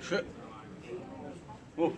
Shit. Oh.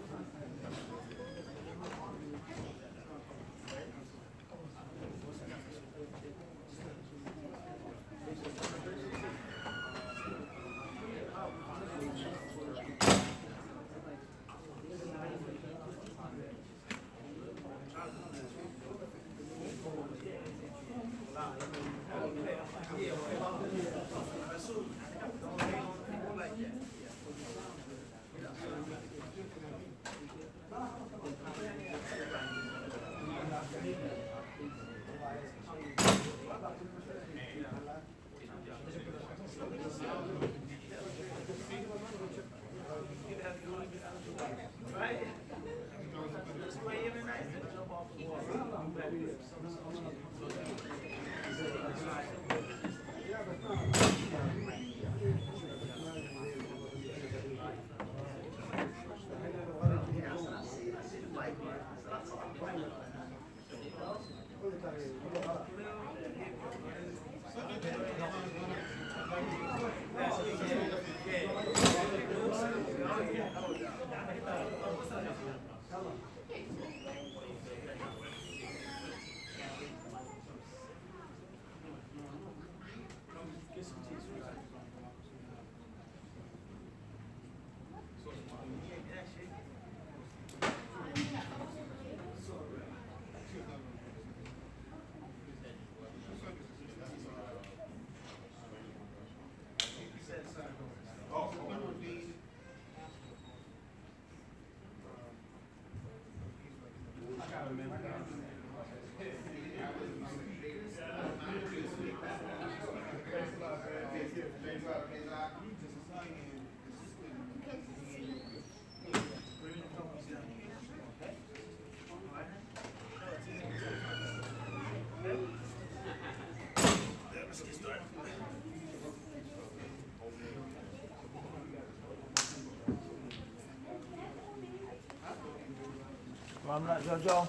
I'm not JoJo.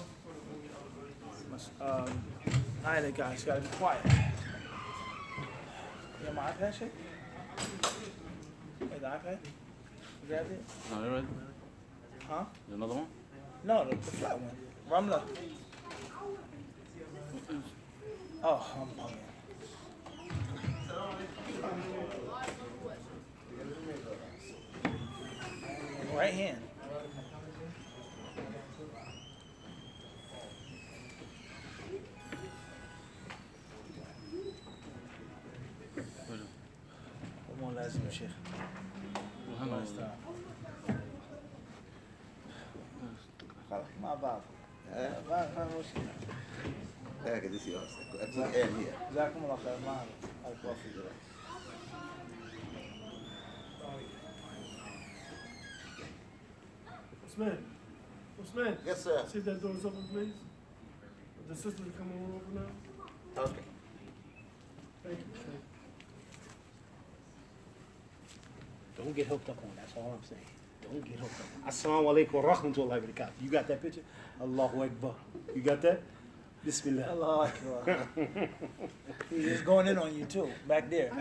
Alright, guys, gotta be quiet. You have my iPad shit? Wait, the iPad? You grabbed it? No, you ready? Huh? Is another one? No, the flat one. Ramla. Oh, I'm bugging. Right hand. مو لازم يا شيخ. خلاص مع بعض. ما مشكلة. هكذا يصير أكون الآن هي. جزاكم الله خير. ما أعرف وافي دلوقتي. Usman, Yes, sir. see that door's open, please. The sister's coming over now. Okay. Thank you. Don't get hooked up on that. That's all I'm saying. Don't get hooked up. Assalamu alaikum wa rahmatullahi wa barakatuh. You got that picture? Allahu Akbar. You got that? Bismillah. Allah Akbar. He was going in on you too, back there.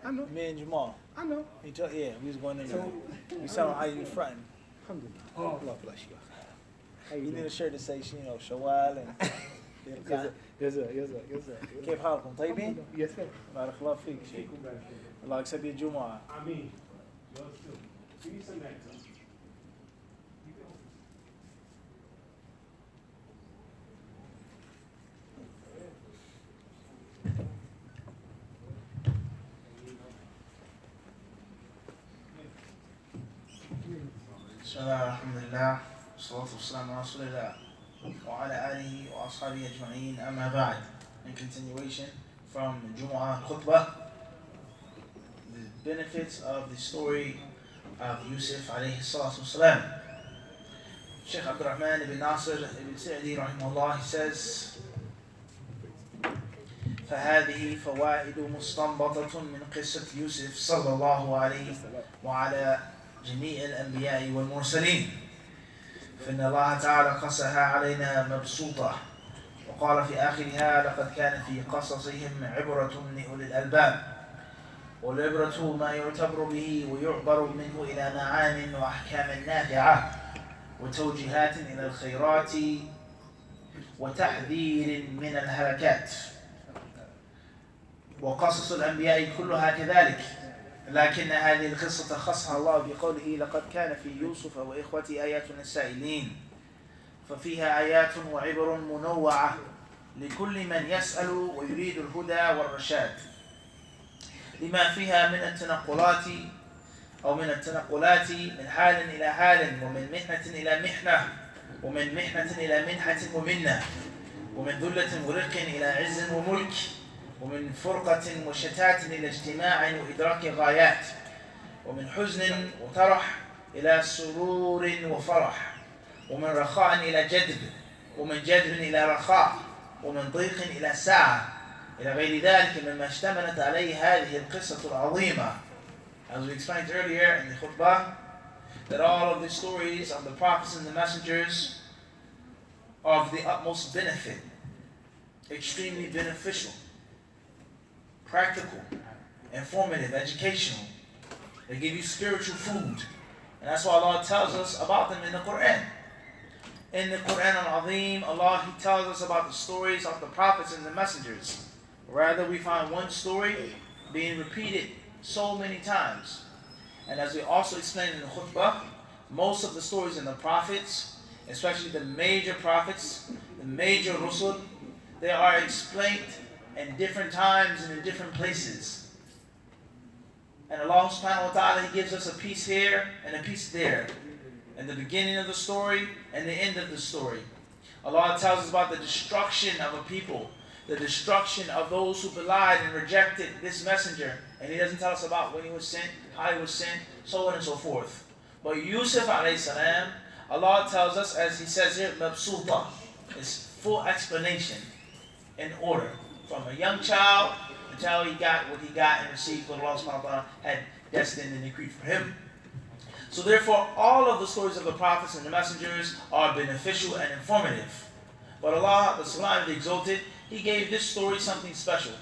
I know. Me and Jamal. I know. He told, yeah, we was going in there. We saw how you fronting. Alhamdulillah. Allah bless you. How you You need doing? a shirt that says, you know, Shawwal and Yes, sir. Yes, sir. Yes, sir. كيف حالكم طيبين؟ Yes, sir. بارك الله فيك شيخ. الله يكسب يا الجمعة. I mean, yours too. Give me some next time. Bismillah, alhamdulillah, salatu wassalamu ala rasulillah, wa ala alihi wa ashabihi ajma'in, amma ba'd. In continuation from Jumu'ah khutbah, the benefits of the story of Yusuf alayhi salatu wassalam. Sheikh Abdurrahman ibn Nasir ibn Sa'di rahimahullah, he says, فهذه فوائد مستنبطة من قصة يوسف صلى الله عليه وعلى جميع الأنبياء والمرسلين، فإن الله تعالى قصها علينا مبسوطة، وقال في آخرها لقد كان في قصصهم عبرة لأولي الألباب، والعبرة ما يعتبر به ويعبر منه إلى معان وأحكام نافعة وتوجيهات إلى الخيرات وتحذير من الهلكات. وقصص الأنبياء كلها كذلك، لكن هذه القصة خصها الله بقوله لقد كان في يوسف وإخوته آيات للسائلين، ففيها آيات وعبر منوعة لكل من يسأل ويريد الهدى والرشاد، لما فيها من التنقلات من حال إلى حال، ومن محنة إلى محنة، ومن محنة إلى منحة ومنة، ومن ذلة ورق إلى عز وملك، ومن فرقة وشتات إلى اجتماع وإدراك غايات، ومن حزن وطرح إلى سرور وفرح، ومن رخاء إلى جدب، ومن جدب إلى رخاء، ومن ضيق إلى سعة، إلى غير ذلك مما اشتملت عليه هذه القصة العظيمة. As we explained earlier in the khutbah, that all of the stories of the prophets and the messengers are of the utmost benefit, extremely beneficial, practical, informative, educational. They give you spiritual food. And that's why Allah tells us about them in the Quran. In the Quran al-Azim, Allah, He tells us about the stories of the prophets and the messengers. Rather, we find one story being repeated so many times. And as we also explained in the khutbah, most of the stories in the prophets, especially the major prophets, the major rusul, they are explained in different times and in different places. And Allah subhanahu wa ta'ala, He gives us a piece here and a piece there, in the beginning of the story and the end of the story. Allah tells us about the destruction of a people, the destruction of those who belied and rejected this messenger, and He doesn't tell us about when he was sent, how he was sent, so on and so forth. But Yusuf alayhi salam, Allah tells us, as He says here, mabsuta, it's full explanation in order, from a young child until he got what he got and received what Allah subhanahu wa ta'ala had destined and decreed for him. So therefore, all of the stories of the prophets and the messengers are beneficial and informative. But Allah, the Sublime, the Exalted, He gave this story something special.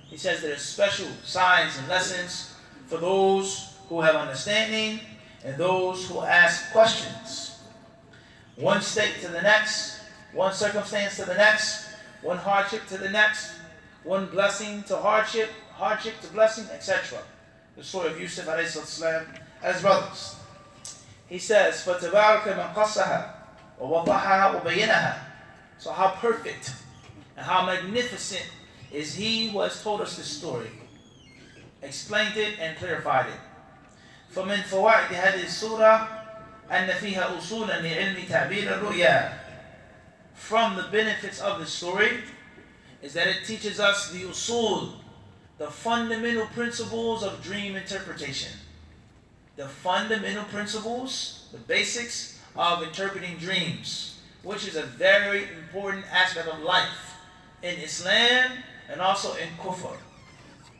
He says there are special signs and lessons for those who have understanding and those who ask questions. One state to the next, one circumstance to the next, one hardship to the next, one blessing to hardship, hardship to blessing, etc. The story of Yusuf alayhi salam as brothers. He says, فَتَبَارَكَ مَنْ قَصَّهَا وَوَضَحَهَا وَبَيَّنَهَا. So how perfect and how magnificent is He who has told us this story, explained it and clarified it. فَمِنْ فَوَائِدِ هَذِهِ السُّورَةِ أَنَّ فِيهَا أُصُولًا لِعِلْمِ تَعْبِيرِ الرُّؤْيَا. From the benefits of the story is that it teaches us the usul, the fundamental principles of dream interpretation. The fundamental principles, the basics of interpreting dreams, which is a very important aspect of life in Islam and also in Kufr.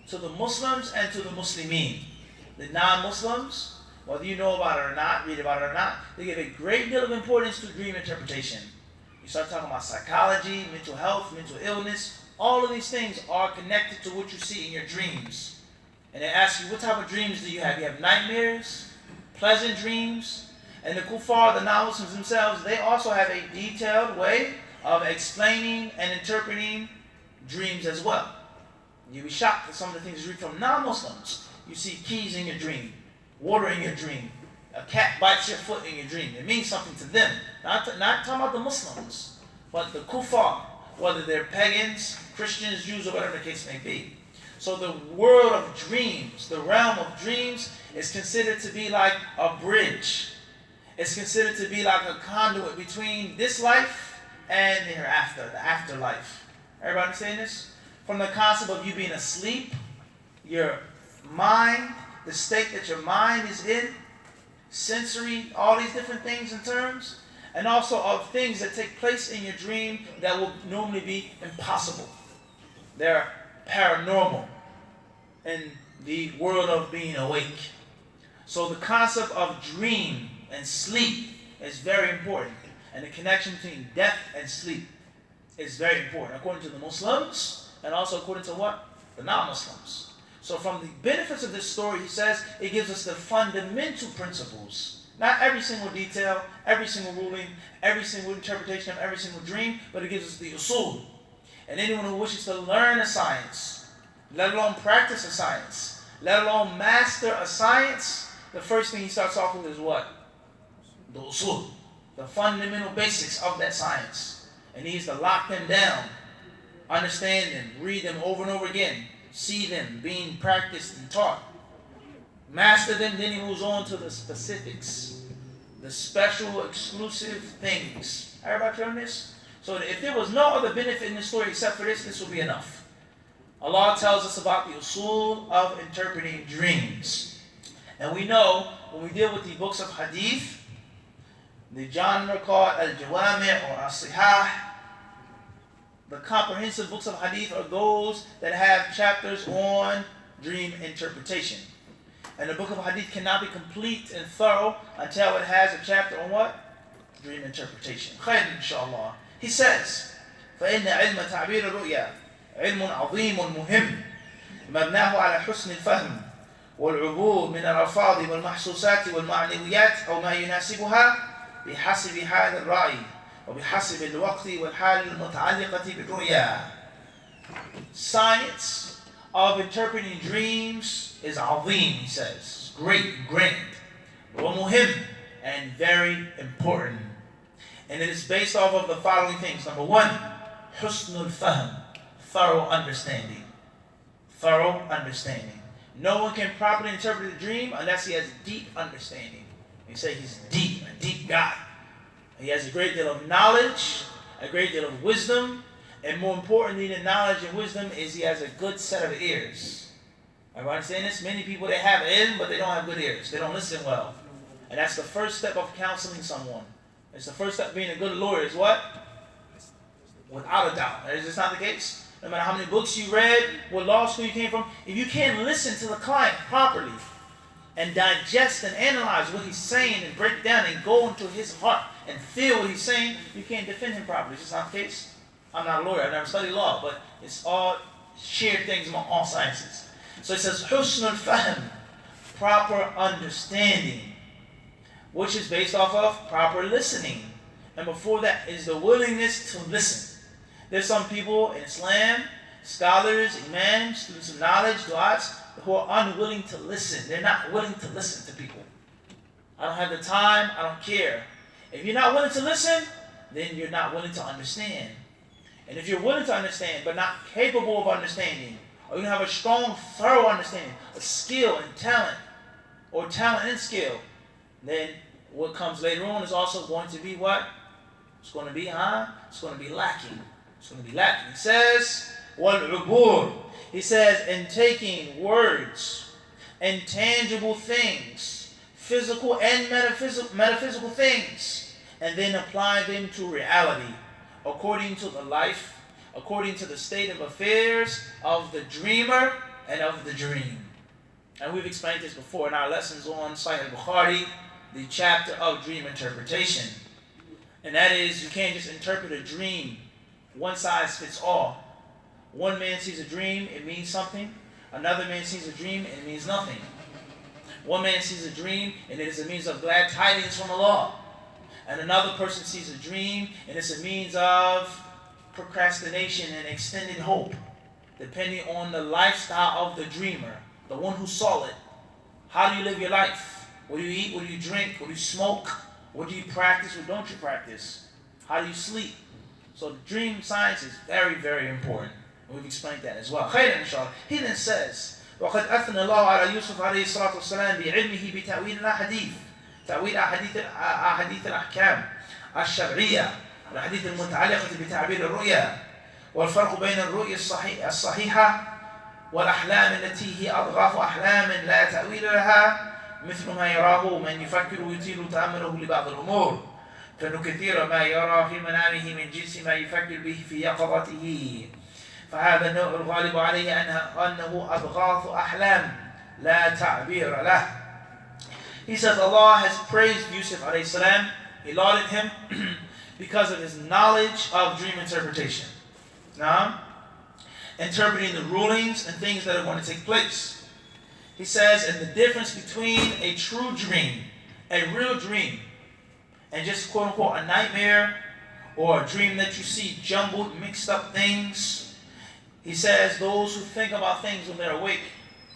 To the Muslims and to the Muslimin. The non-Muslims, whether you know about it or not, read about it or not, they give a great deal of importance to dream interpretation. You start talking about psychology, mental health, mental illness. All of these things are connected to what you see in your dreams. And they ask you, what type of dreams do you have? You have nightmares, pleasant dreams. And the kuffar, the non-Muslims themselves, they also have a detailed way of explaining and interpreting dreams as well. You'll be shocked at some of the things you read from non-Muslims. You see keys in your dream, water in your dream, a cat bites your foot in your dream. It means something to them. Not talking about the Muslims, but the kuffar, whether they're pagans, Christians, Jews, or whatever the case may be. So the world of dreams, the realm of dreams, is considered to be like a bridge It's considered to be like a conduit between this life and the hereafter, the afterlife. Everybody understand this? From the concept of you being asleep, your mind, the state that your mind is in, sensory, all these different things and terms, and also of things that take place in your dream that will normally be impossible. They're paranormal in the world of being awake. So the concept of dream and sleep is very important. And the connection between death and sleep is very important, according to the Muslims, and also according to what? The non-Muslims. So from the benefits of this story, he says, it gives us the fundamental principles. Not every single detail, every single ruling, every single interpretation of every single dream, but it gives us the usul. And anyone who wishes to learn a science, let alone practice a science, let alone master a science, the first thing he starts off with is what? The usul, the fundamental basics of that science. And he needs to lock them down, understand them, read them over and over again, see them being practiced and taught, master them, then he moves on to the specifics, the special, exclusive things. Everybody clear on this? So if there was no other benefit in the story except for this, this will be enough. Allah tells us about the usul of interpreting dreams. And we know when we deal with the books of hadith, the genre called al-jawami' or as-sihah, the comprehensive books of hadith are those that have chapters on dream interpretation. And the book of hadith cannot be complete and thorough until it has a chapter on what? Dream interpretation. Khair inshallah. He says, فَإِنَّ عِلْمَ تَعْبِيرِ الرُّؤْيَا عِلْمٌ عَظِيمٌ مُهِمٌ مبناه على حسن الفهم والعبور من الألفاظ والمحسوسات والمعنويات أو ما يناسبها بحسب حال الرأي وبحسب الوقت والحال المتعلقة بالرؤيا. Science of interpreting dreams is عظيم, he says. Great, grand. ومهم, and very important. And it is based off of the following things. Number one, حسن الفهم, thorough understanding. Thorough understanding. No one can properly interpret a dream unless he has deep understanding. He say he's deep, a deep guy. He has a great deal of knowledge, a great deal of wisdom, and more importantly than knowledge and wisdom is he has a good set of ears. Everybody understand this? Many people, they have ilm, but they don't have good ears. They don't listen well. And that's the first step of counseling someone. It's the first step of being a good lawyer is what? Without a doubt. Is this not the case? No matter how many books you read, what law school you came from, if you can't listen to the client properly and digest and analyze what he's saying and break it down and go into his heart and feel what he's saying, you can't defend him properly. Is this not the case? I'm not a lawyer. I've never studied law, but it's all shared things among all sciences. So it says, حُسْنُ الْفَهْمِ, proper understanding, which is based off of proper listening. And before that is the willingness to listen. There's some people in Islam, scholars, imams, students of knowledge, du'ats, who are unwilling to listen. They're not willing to listen to people. I don't have the time, I don't care. If you're not willing to listen, then you're not willing to understand. And if you're willing to understand, but not capable of understanding, or you don't have a strong, thorough understanding, a skill and talent, or talent and skill, then what comes later on is also going to be what? It's going to be, It's going to be lacking. It's going to be lacking. He says, وَالْعُبُورِ. He says, in taking words and tangible things, physical and metaphysical things, and then apply them to reality, according to the life, according to the state of affairs of the dreamer and of the dream. And we've explained this before in our lessons on Sahih al-Bukhari, the chapter of dream interpretation. And that is, you can't just interpret a dream one size fits all. One man sees a dream, it means something. Another man sees a dream, and it means nothing. One man sees a dream, and it is a means of glad tidings from Allah. And another person sees a dream, and it's a means of procrastination and extended hope, depending on the lifestyle of the dreamer, the one who saw it. How do you live your life? What do you eat? What do you drink? What do you smoke? What do you practice? What don't you practice? How do you sleep? So the dream science is very, very important. And we've explained that as well. خير إن شاء الله. He then says, وَقَدْ أَثْنَى اللَّهُ عَلَى يُوسُفَ عَلَيْهِ الصَّلَاةُ وَالسَّلَامِ بِعِلْمِهِ بِتَأْوِيلِ الْأَحَادِيثِ تأويل أحاديث الأحكام الشرعية والأحاديث المتعلقة بتعبير الرؤيا والفرق بين الرؤيا الصحيحة والأحلام التي هي أضغاث أحلام لا تأويل لها مثل ما يراه من يفكر ويطيل تأمله لبعض الأمور فإن كثير ما يرى في منامه من جنس ما يفكر به في يقظته فهذا النوع الغالب عليه أنه أضغاث أحلام لا تعبير له. He says Allah has praised Yusuf alayhi salam. He lauded him because of his knowledge of dream interpretation. Now, interpreting the rulings and things that are going to take place. He says, and the difference between a true dream, a real dream, and just quote unquote a nightmare or a dream that you see jumbled, mixed up things. He says those who think about things when they're awake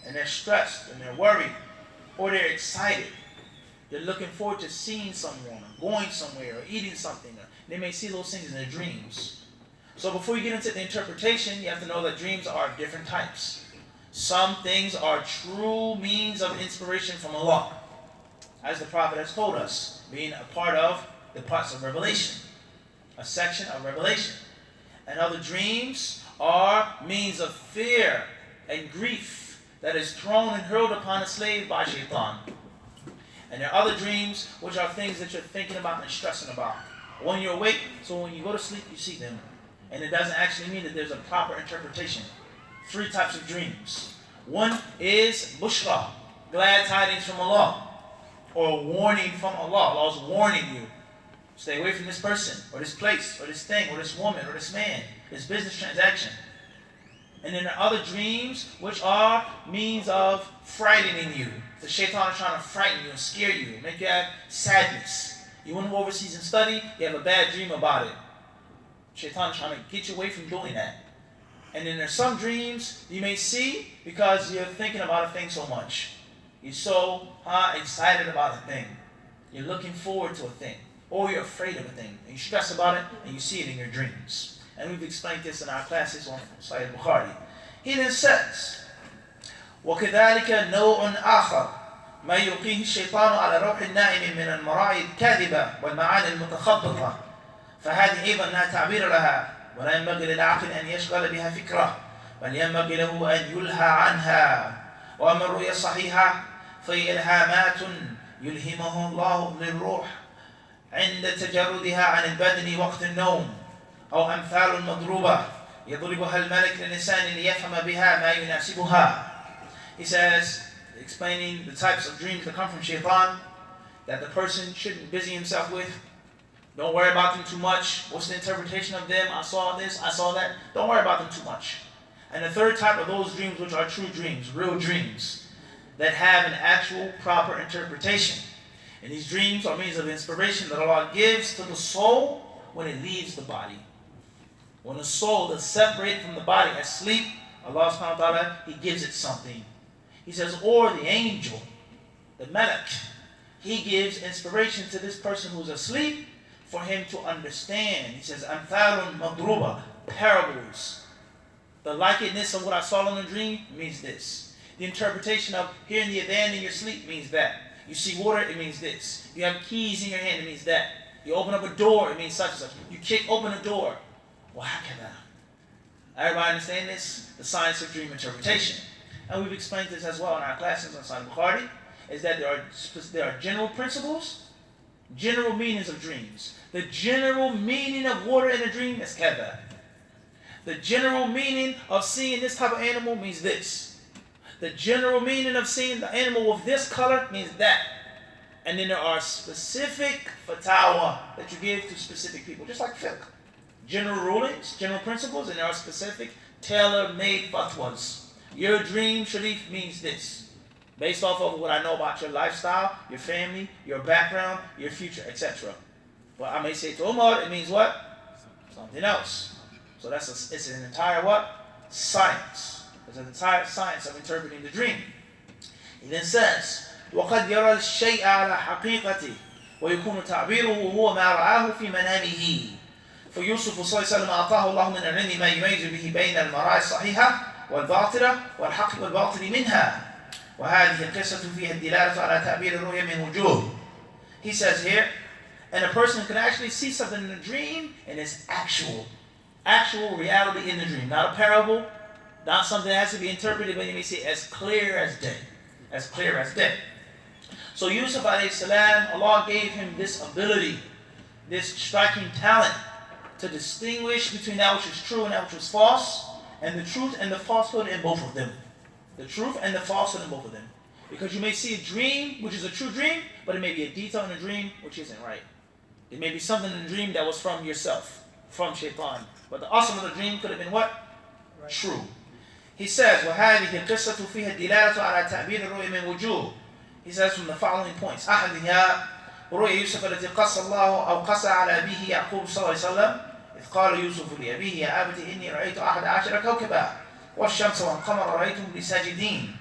and they're stressed and they're worried or they're excited. They're looking forward to seeing someone or going somewhere or eating something. They may see those things in their dreams. So before you get into the interpretation, you have to know that dreams are of different types. Some things are true means of inspiration from Allah, as the Prophet has told us, being a part of the parts of Revelation, a section of Revelation. And other dreams are means of fear and grief that is thrown and hurled upon a slave by Shaitan. And there are other dreams which are things that you're thinking about and stressing about. When you're awake, so when you go to sleep, you see them. And it doesn't actually mean that there's a proper interpretation. 3 types of dreams. One is bushra, glad tidings from Allah, or warning from Allah. Allah is warning you. Stay away from this person, or this place, or this thing, or this woman, or this man, this business transaction. And then there are other dreams which are means of frightening you. The shaitan is trying to frighten you and scare you, make you have sadness. You want to go overseas and study, you have a bad dream about it. Shaitan is trying to get you away from doing that. And then there's some dreams you may see because you're thinking about a thing so much. You're so excited about a thing. You're looking forward to a thing. Or you're afraid of a thing. And you stress about it and you see it in your dreams. And we've explained this in our classes on Sahih Bukhari. He then says, وَكَذَلِكَ نَوْعٌ آخَرٌ ما يلقيه الشيطان على روح النائم من المرائي الكاذبة والمعاني المتخبطة فهذه أيضا لا تعبير لها ولا ينبغي للعاقل أن يشغل بها فكرة بل ينبغي له أن يلهى عنها وأما الرؤيا الصحيحة فهي إلهامات يلهمه الله للروح عند تجردها عن البدن وقت النوم أو أمثال مضروبة يضربها الملك للإنسان ليفهم بها ما يناسبها. He says, explaining the types of dreams that come from shaitan that the person shouldn't busy himself with. Don't worry about them too much. What's the interpretation of them? I saw this, I saw that. Don't worry about them too much. And the third type of those dreams which are true dreams, real dreams, that have an actual proper interpretation. And these dreams are means of inspiration that Allah gives to the soul when it leaves the body. When the soul is separated from the body asleep, Allah subhanahu wa ta'ala, He gives it something. He says, or the angel, the malak, he gives inspiration to this person who's asleep for him to understand. He says, amthalun madruba, parables. The likeness of what I saw in the dream means this. The interpretation of hearing the adhan in your sleep means that. You see water, it means this. You have keys in your hand, it means that. You open up a door, it means such and such. You kick open a door. Well, how can that? Everybody understand this? The science of dream interpretation. And we've explained this as well in our classes on Sahih Bukhari, is that there are general principles, general meanings of dreams. The general meaning of water in a dream is kada. The general meaning of seeing this type of animal means this. The general meaning of seeing the animal with this color means that. And then there are specific fatawa that you give to specific people, just like fiqh. General rulings, general principles, and there are specific tailor-made fatwas. Your dream, Sharif, means this. Based off of what I know about your lifestyle, your family, your background, your future, etc. Well, I may say to Umar, it means what? Something else. So it's an entire what? Science. It's an entire science of interpreting the dream. He then says, وَقَدْ يَرَى الشَّيْءَ عَلَى حَقِيقَتِهِ وَيَكُونُ تَعْبِيرُهُ هُوَ مَا رَآهُ فِي مَنَامِهِ فيوسف صلى الله عليه وسلم أعطاه الله من العلم ما يميز به بين المرائي الصحيحة والباطلة والحق والباطل منها وهذه القصة فيها الدلالة على تعبير الرؤيا من وجوه He says here, and a person can actually see something in a dream, and it's actual reality in the dream. Not a parable, not something that has to be interpreted, but you may see as clear as day. As clear as day. So Yusuf alayhi salam, Allah gave him this ability, this striking talent to distinguish between that which is true and that which is false, and the truth and the falsehood in both of them. The truth and the falsehood in both of them. Because you may see a dream, which is a true dream, but it may be a detail in a dream which isn't right. It may be something in the dream that was from yourself, from shaitan. But the awesome of the dream could have been what? Right. True. He says, وَهَذِهِ الْقِصَّةُ فِيهَا الدِّلَالَةُ عَلَى تَعْبِيرِ الرُّؤْيَ مِنْ وُجُوهٍ. He says from the following points. أحدها رؤيا يوسف التي قص الله أو قص على أبيه يعقوب صلى الله عليه وسلم إذ قال يوسف لأبيه يا أبت إني رأيت 11 كوكبا والشمس والقمر رأيتهم لي ساجدين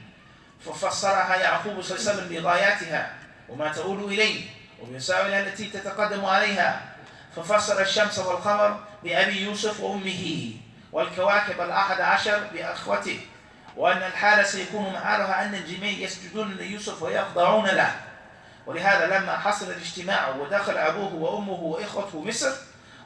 ففسرها يعقوب صلى الله عليه وسلم بغاياتها وما تؤول إليه وبمساوئها التي تتقدم عليها ففسر الشمس والقمر بأبي يوسف وأمه والكواكب 11 بأخوته وأن الحالة سيكون مآلها أن الجميع يسجدون ليوسف ويخضعون له ولهذا لما حصل الاجتماع ودخل أبوه وأمه وإخوته مصر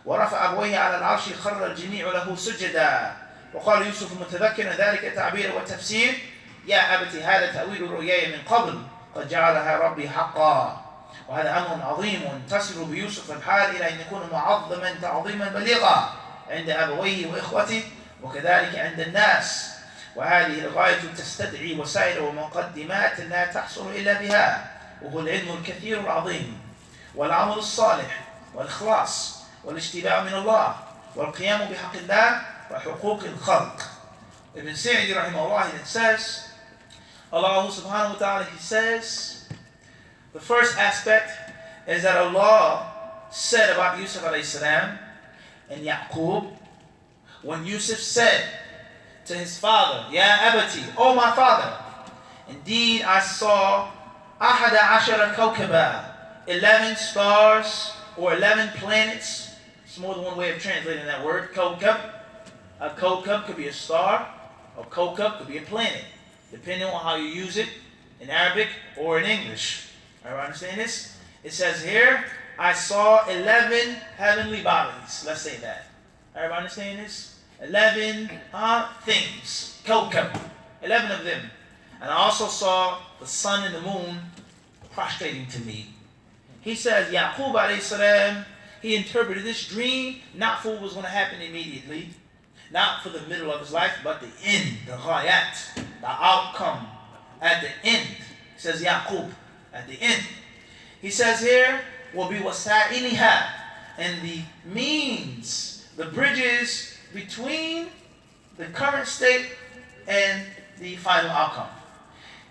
ورفع أبويه على العرش خر الجميع له سجدا وقال يوسف متذكرا ذلك تعبير وتفسير يا أبت هذا تأويل رؤياي من قبل قد جعلها ربي حقا وهذا أمر عظيم تصل بيوسف الحال إلى أن يكون معظما تعظيما بليغا عند أبويه وإخوته وكذلك عند الناس وهذه الغاية تستدعي وسائل ومقدمات لا تحصل إلا بها وهو العلم الكثير العظيم والعمل الصالح والإخلاص والاشتباع من الله والقيام بحق الله وحقوق الخلق. Ibn Sa'di rahimahullah, it says, Allah subhanahu wa ta'ala, he says, the first aspect is that Allah said about Yusuf alayhi salam and Yaqub, when Yusuf said to his father, Ya abati, oh my father, indeed I saw 11 kawkaba, 11 stars or 11 planets. It's more than one way of translating that word. Kawkab. A kawkab could be a star, a kawkab could be a planet, depending on how you use it in Arabic or in English. Everybody understand this? It says here, I saw 11 heavenly bodies. Let's say that. Everybody understand this? 11 things. Kawkab. 11 of them. And I also saw the sun and the moon prostrating to me. He says, Yaqub alayhi salam, he interpreted this dream not for what was going to happen immediately, not for the middle of his life, but the end, the ghayat, the outcome at the end. He says Yaqub, at the end. He says here, will be wasa'iliha, and the means, the bridges between the current state and the final outcome.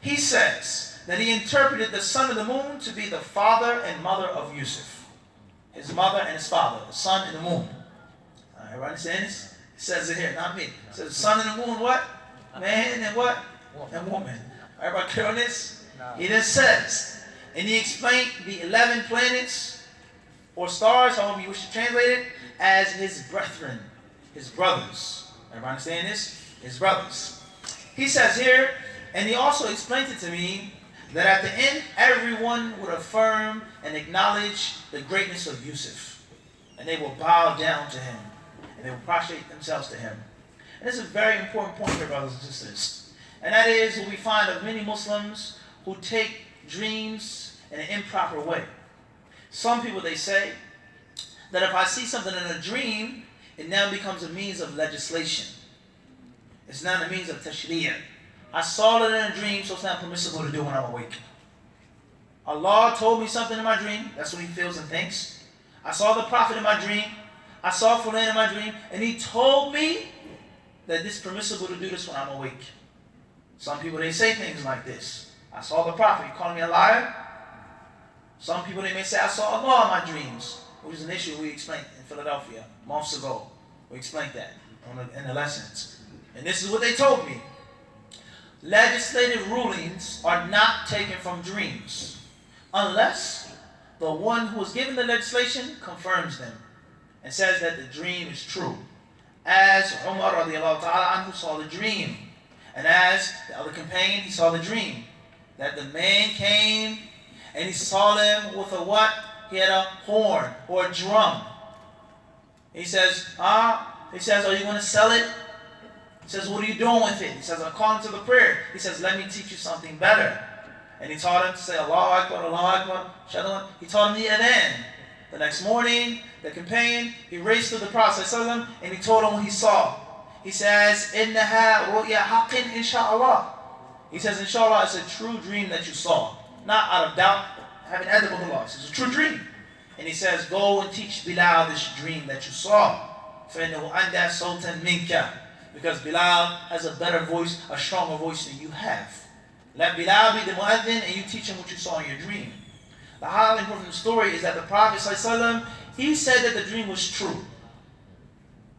He says that he interpreted the sun and the moon to be the father and mother of Yusuf. His mother and his father, the sun and the moon. Everybody understand this? It says it here, not me. It says the sun and the moon, what? Man and what? And woman. Everybody clear on this? He then says, and he explained the 11 planets or stars, however you wish to translate it, as his brethren, his brothers. Everybody understand this? His brothers. He says here, and he also explained it to me, that at the end, everyone would affirm and acknowledge the greatness of Yusuf. And they will bow down to him. And they will prostrate themselves to him. And this is a very important point here, brothers and sisters. And that is what we find of many Muslims who take dreams in an improper way. Some people, they say, that if I see something in a dream, it now becomes a means of legislation. It's not a means of tashri'ah. I saw it in a dream, so it's not permissible to do when I'm awake. Allah told me something in my dream. That's what he feels and thinks. I saw the Prophet in my dream. I saw Fulan in my dream. And he told me that it's permissible to do this when I'm awake. Some people, they say things like this. I saw the Prophet. You calling me a liar? Some people, they may say, I saw Allah in my dreams. Which is an issue we explained in Philadelphia months ago. We explained that in the lessons. And this is what they told me. Legislative rulings are not taken from dreams unless the one who was given the legislation confirms them and says that the dream is true. As Umar radiallahu ta'ala anhu saw the dream, and as the other companion, he saw the dream that the man came And he saw them with a what? He had a horn or a drum. He says, He says, are you going to sell it? He says, what are you doing with it? He says, I'm calling to the prayer. He says, let me teach you something better. And he taught him to say, Allahu Akbar, Allahu Akbar, Shadwan. He taught him the adhan. The next morning, the companion, he raced to the Prophet ﷺ and he told him what he saw. He says, إِنَّهَا رُؤْيَا حَقٍ إِنشَاءَ. He says, inshallah, it's a true dream that you saw. Not out of doubt, having adab with Allah. It's a true dream. And he says, go and teach Bilal this dream that you saw. فَإِنَّهُ أَنْدَى صَوْتًا مِنْكَ. Because Bilal has a better voice, a stronger voice than you have. Let Bilal be the mu'adhin and you teach him what you saw in your dream. The highlight from the story is that the Prophet ﷺ, he said that the dream was true.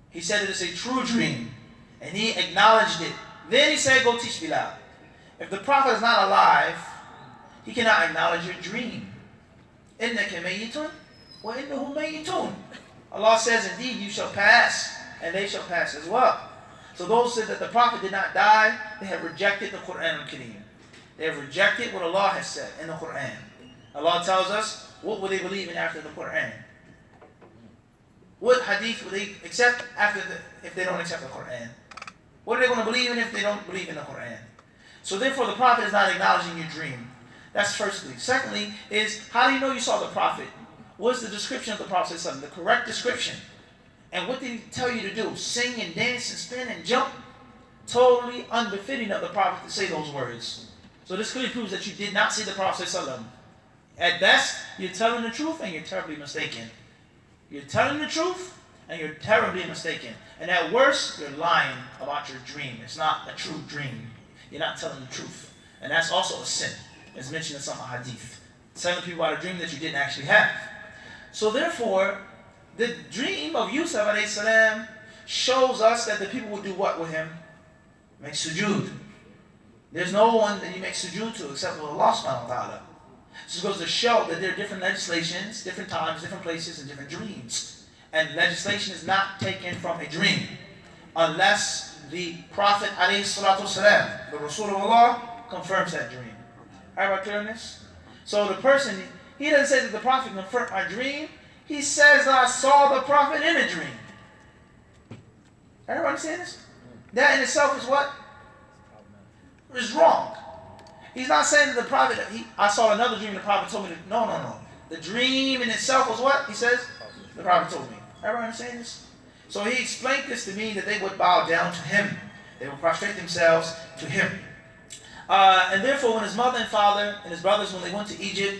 He said that it's a true dream. And he acknowledged it. Then he said, go teach Bilal. If the Prophet is not alive, he cannot acknowledge your dream. إِنَّكَ مَيِّتٌ وَإِنَّهُمْ مَيِّتُونَ. Allah says, indeed, you shall pass, and they shall pass as well. So those said that the Prophet did not die, they have rejected the Quran al-Kareem. They have rejected what Allah has said in the Quran. Allah tells us, what will they believe in after the Quran? What hadith will they accept if they don't accept the Quran? What are they going to believe in if they don't believe in the Quran? So therefore the Prophet is not acknowledging your dream. That's firstly. Secondly is, how do you know you saw the Prophet? What's the description of the Prophet? The correct description. And what did he tell you to do? Sing and dance and spin and jump? Totally unbefitting of the Prophet to say those words. So this clearly proves that you did not see the Prophet. At best, you're telling the truth and you're terribly mistaken. You're telling the truth and you're terribly mistaken. And at worst, you're lying about your dream. It's not a true dream. You're not telling the truth. And that's also a sin. It's mentioned in some hadith. Telling people about a dream that you didn't actually have. So therefore, the dream of Yusuf alayhi salam shows us that the people will do what with him? Make sujood. There's no one that you make sujood to except for Allah subhanahu wa ta'ala. This goes to show that there are different legislations, different times, different places, and different dreams. And legislation is not taken from a dream unless the Prophet alayhi salatu wasalam, the Rasul of Allah, confirms that dream. Everybody clear on this? So the person, he doesn't say that the Prophet confirmed my dream. He says I saw the Prophet in a dream. Everybody understand this? That in itself is what? Is wrong. He's not saying that the Prophet, I saw another dream and the Prophet told me to, no. The dream in itself was what? He says, the Prophet told me. Everybody understand this? So he explained this to me that they would bow down to him. They would prostrate themselves to him. And therefore when his mother and father and his brothers, when they went to Egypt,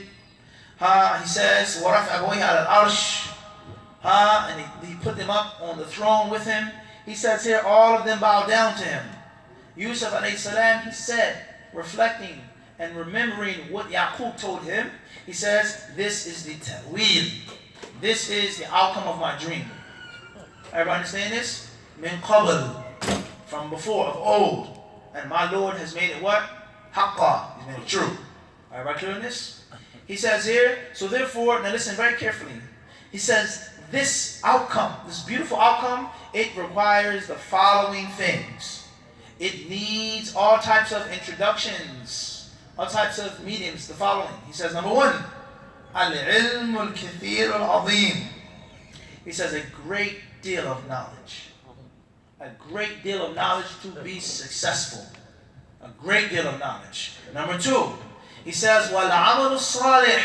he says, وَرَفْعَ أَبَوَيْهِ عَلَى الْعَرْشِ, and he put them up on the throne with him. He says here, all of them bowed down to him. Yusuf alayhi salam, he said, reflecting and remembering what Yaqub told him, he says, this is the ta'wil. This is the outcome of my dream. Everybody understand this? Min qabl, from before, of old. And my Lord has made it what? Haqqa. He's made it true. Everybody clear on this? He says here, so therefore, now listen very carefully. He says, this outcome, this beautiful outcome, it requires the following things. It needs all types of introductions, all types of mediums, the following. He says, number one, al-ilm al-kathir al-azim. He says, a great deal of knowledge. A great deal of knowledge to be successful. A great deal of knowledge. Number two, he says, wal-amal salih.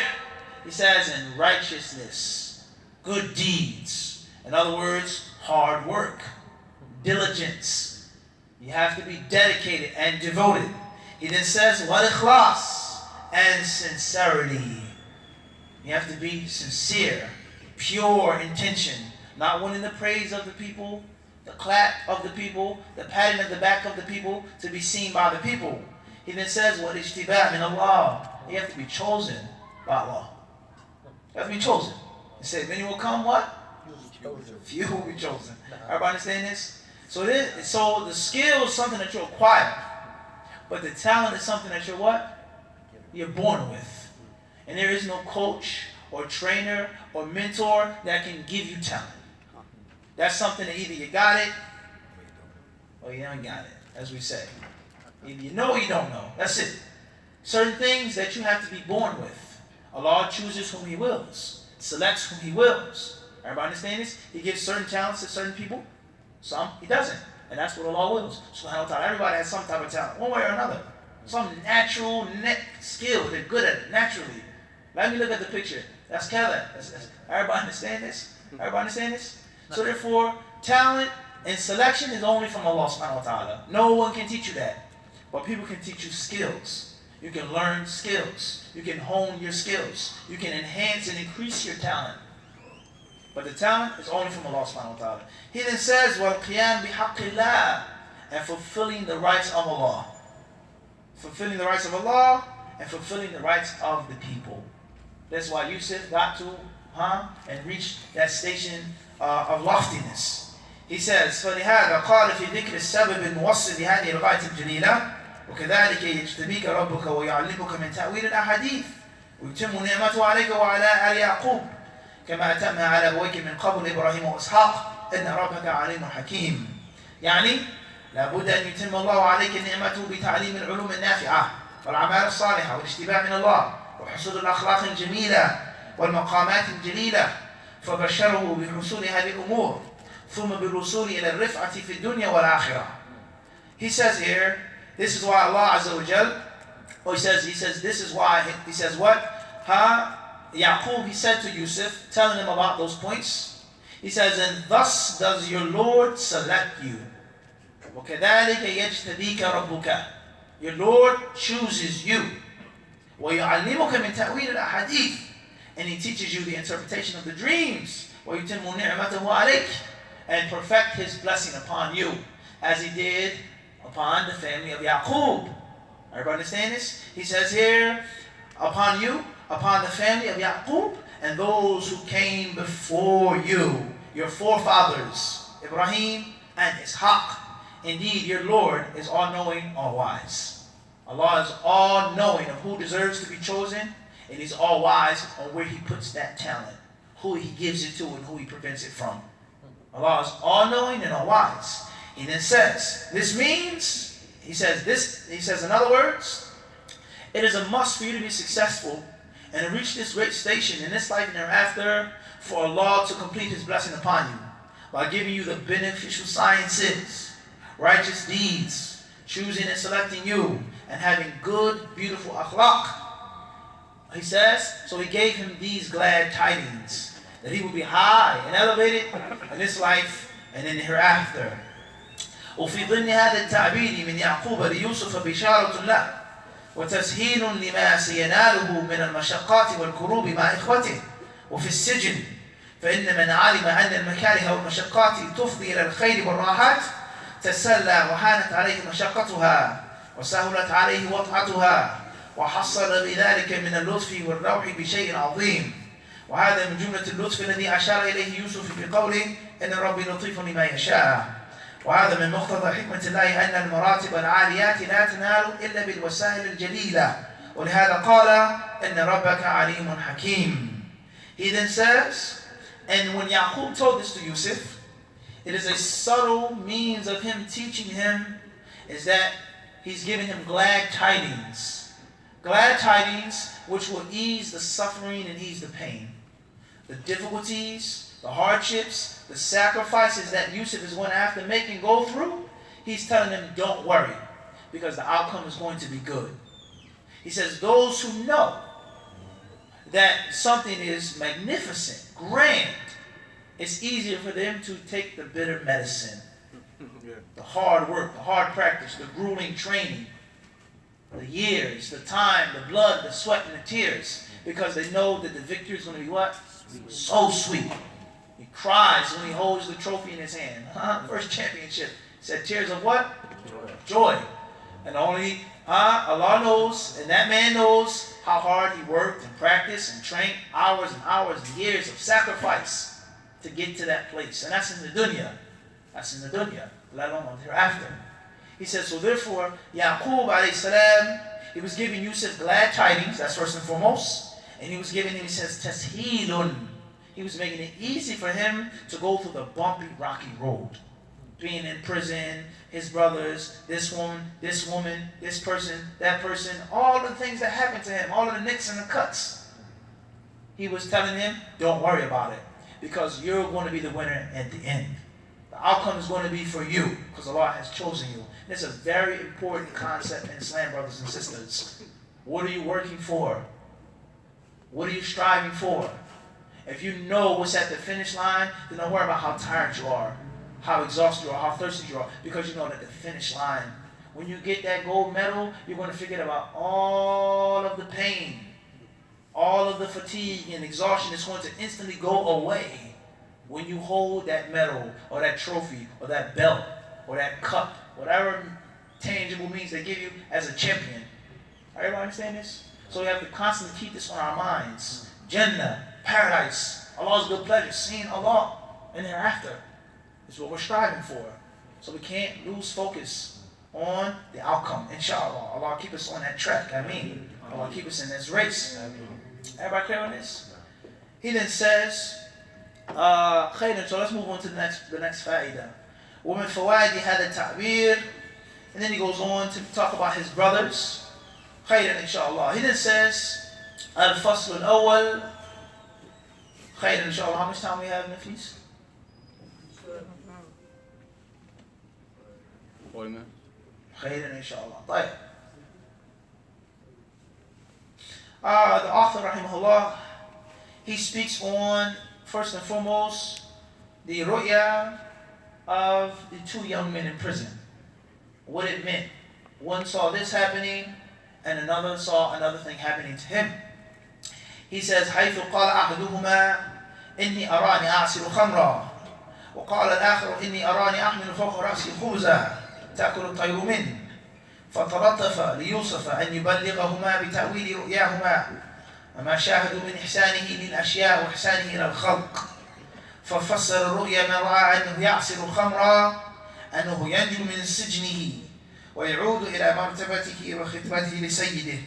He says, in righteousness, good deeds. In other words, hard work, diligence. You have to be dedicated and devoted. He then says, wal-ikhlas, and sincerity. You have to be sincere, pure intention, not wanting the praise of the people, the clap of the people, the patting of the back of the people to be seen by the people. He then says, wal-ijtiba' min Allah. You have to be chosen by Allah. You have to be chosen. He said, many will come, what? Few will be chosen. Everybody understand this? So the skill is something that you acquire. But the talent is something that you're what? You're born with. And there is no coach or trainer or mentor that can give you talent. That's something that either you got it or you don't got it, as we say. Either you know or you don't know. That's it. Certain things that you have to be born with. Allah chooses whom He wills, selects whom He wills. Everybody understand this? He gives certain talents to certain people, some He doesn't. And that's what Allah wills. Subhanahu wa ta'ala. Everybody has some type of talent, one way or another. Some natural skill they're good at it, naturally. Let me look at the picture. That's Kala. Everybody understand this? Everybody understand this? So therefore, talent and selection is only from Allah subhanahu wa ta'ala. No one can teach you that. But people can teach you skills. You can learn skills. You can hone your skills. You can enhance and increase your talent. But the talent is only from Allah subhanahu wa ta'ala. He then says, وَالْقِيَامِ بِحَقِّ اللَّهِ, and fulfilling the rights of Allah. Fulfilling the rights of Allah and fulfilling the rights of the people. That's why Yusuf got to and reached that station of loftiness. He says, فَلِهَذَا قَالَ فِي ذِكْرِ السَّبَبِ الْمُوَصِّلِ لِهَذِهِ الْغَايَةِ الْجَلِيلَةِ وَكَذَلِكَ يَجْتَبِيكَ رَبُّكَ وَيُعَلِّمُكَ مِنْ تَأْوِيلِ الْأَحَادِيثِ وَيُتِمُّ نِعْمَتَهُ عَلَيْكَ وَعَلَى آلِ يَعْقُوبَ كما أتمها على أبويك من قبل إبراهيم وإسحاق إن ربك عليم حكيم. يعني لابد أن يتم الله عليك نعمته بتعليم العلوم النافعة والأعمال الصالحة والاشتباع من الله وحصول الأخلاق الجميلة والمقامات الجليلة، فبشره بحصول هذه الأمور ثم بالوصول إلى الرفعة في الدنيا والآخرة. He says here, this is why Allah Azza wa Jal, he says this is why, he says what? Yaqub, he said to Yusuf, telling him about those points. He says, and thus does your Lord select you. وَكَذَلِكَ يَجْتَبِيكَ رَبُّكَ. Your Lord chooses you. وَيُعَلِّمُكَ مِنْ تَأْوِيلِ الْأَحَادِيثِ. And He teaches you the interpretation of the dreams. وَيُتِمُّ نِعْمَتَهُ عَلَيْكَ. And perfect His blessing upon you, as He did upon the family of Yaqub. Everybody understand this? He says here, upon you, upon the family of Yaqub, and those who came before you, your forefathers, Ibrahim and Ishaq. Indeed, your Lord is all-knowing, all-wise. Allah is all-knowing of who deserves to be chosen, and He's all-wise on where He puts that talent, who He gives it to, and who He prevents it from. Allah is all-knowing and all-wise. He then says, this means, he says in other words, it is a must for you to be successful and to reach this great station in this life and thereafter, for Allah to complete His blessing upon you by giving you the beneficial sciences, righteous deeds, choosing and selecting you, and having good, beautiful akhlaq. He says, so He gave him these glad tidings, that he will be high and elevated in this life and in the hereafter. وفي ضمن هذا التعبير من يعقوب ليوسف بشارة له وتسهيل لما سيناله من المشقات والكروب مع إخوته وفي السجن، فإن من علم أن المكاره والمشقات تفضي إلى الخير والراحات تسلى وهانت عليه مشقتها وسهلت عليه وطعتها وحصل بذلك من اللطف والروح بشيء عظيم. وهذا من جملة اللطف الذي أشار إليه يوسف بقوله إن ربي لطيف لما يشاء. وهذا من مقتضى حكمة الله أن المراتب العاليات لا تنال إلا بالوسائل الجليلة، ولهذا قال إن ربك عليم حكيم. He then says, and when Yaqub told this to Yusuf, it is a subtle means of him teaching him, is that he's giving him glad tidings. Glad tidings which will ease the suffering and ease the pain. The difficulties, the hardships, the sacrifices that Yusuf is going to have to make and go through, he's telling him, don't worry, because the outcome is going to be good. He says, those who know that something is magnificent, grand, it's easier for them to take the bitter medicine, the hard work, the hard practice, the grueling training, the years, the time, the blood, the sweat, and the tears, because they know that the victory is going to be what? So sweet. He cries when he holds the trophy in his hand. First championship. He said, tears of what? Joy. And only Allah knows, and that man knows how hard he worked and practiced and trained, hours and hours and years of sacrifice to get to that place. And that's in the dunya. That's in the dunya, let alone hereafter. He says, so therefore, Yaqub alayhi salam, he was giving Yusuf glad tidings, that's first and foremost. And he was giving him, he says, tashheelun. He was making it easy for him to go through the bumpy, rocky road. Being in prison, his brothers, this woman, this person, that person, all the things that happened to him, all of the nicks and the cuts. He was telling him, don't worry about it, because you're going to be the winner at the end. The outcome is going to be for you, because Allah has chosen you. And it's a very important concept in Islam, brothers and sisters. What are you working for? What are you striving for? If you know what's at the finish line, then don't worry about how tired you are, how exhausted you are, how thirsty you are, because you know that the finish line, when you get that gold medal, you're going to forget about all of the pain, all of the fatigue and exhaustion is going to instantly go away when you hold that medal or that trophy or that belt or that cup, whatever tangible means they give you as a champion. Everybody understand this? So we have to constantly keep this on our minds. Jannah, paradise, Allah's good pleasure, seeing Allah and thereafter is what we're striving for. So we can't lose focus on the outcome, inshallah. Allah keep us on that track, Ameen. Allah keep us in this race. Everybody clear on this? He then says, خير, so let's move on to the next fa'idah. ومن فوائد هذا التعبير, and then he goes on to talk about his brothers. خير inshallah. He then says, الفصل الأول. خير inshallah. How much time we have, Nafis? 40 minutes. خير inshallah. طيب. The author, rahimahullah, he speaks on, first and foremost, the ru'ya of the two young men in prison. What it meant. One saw this happening, and another saw another thing happening to him. He says, حيث قال أحدهما إني أراني أعصر خمرا وقال الآخر إني أراني أحمل فوق رأسي خبزا تأكل الطير منه فتلطف ليوسف أن يبلغهما بتأويل رؤياهما وما شاهدوا من إحسانه للأشياء وإحسانه إلى الخلق ففسر الرؤيا من رأى أنه يعصر خمرا أنه ينجو من سجنه ويعود إلى مرتبته وخدمته لسيده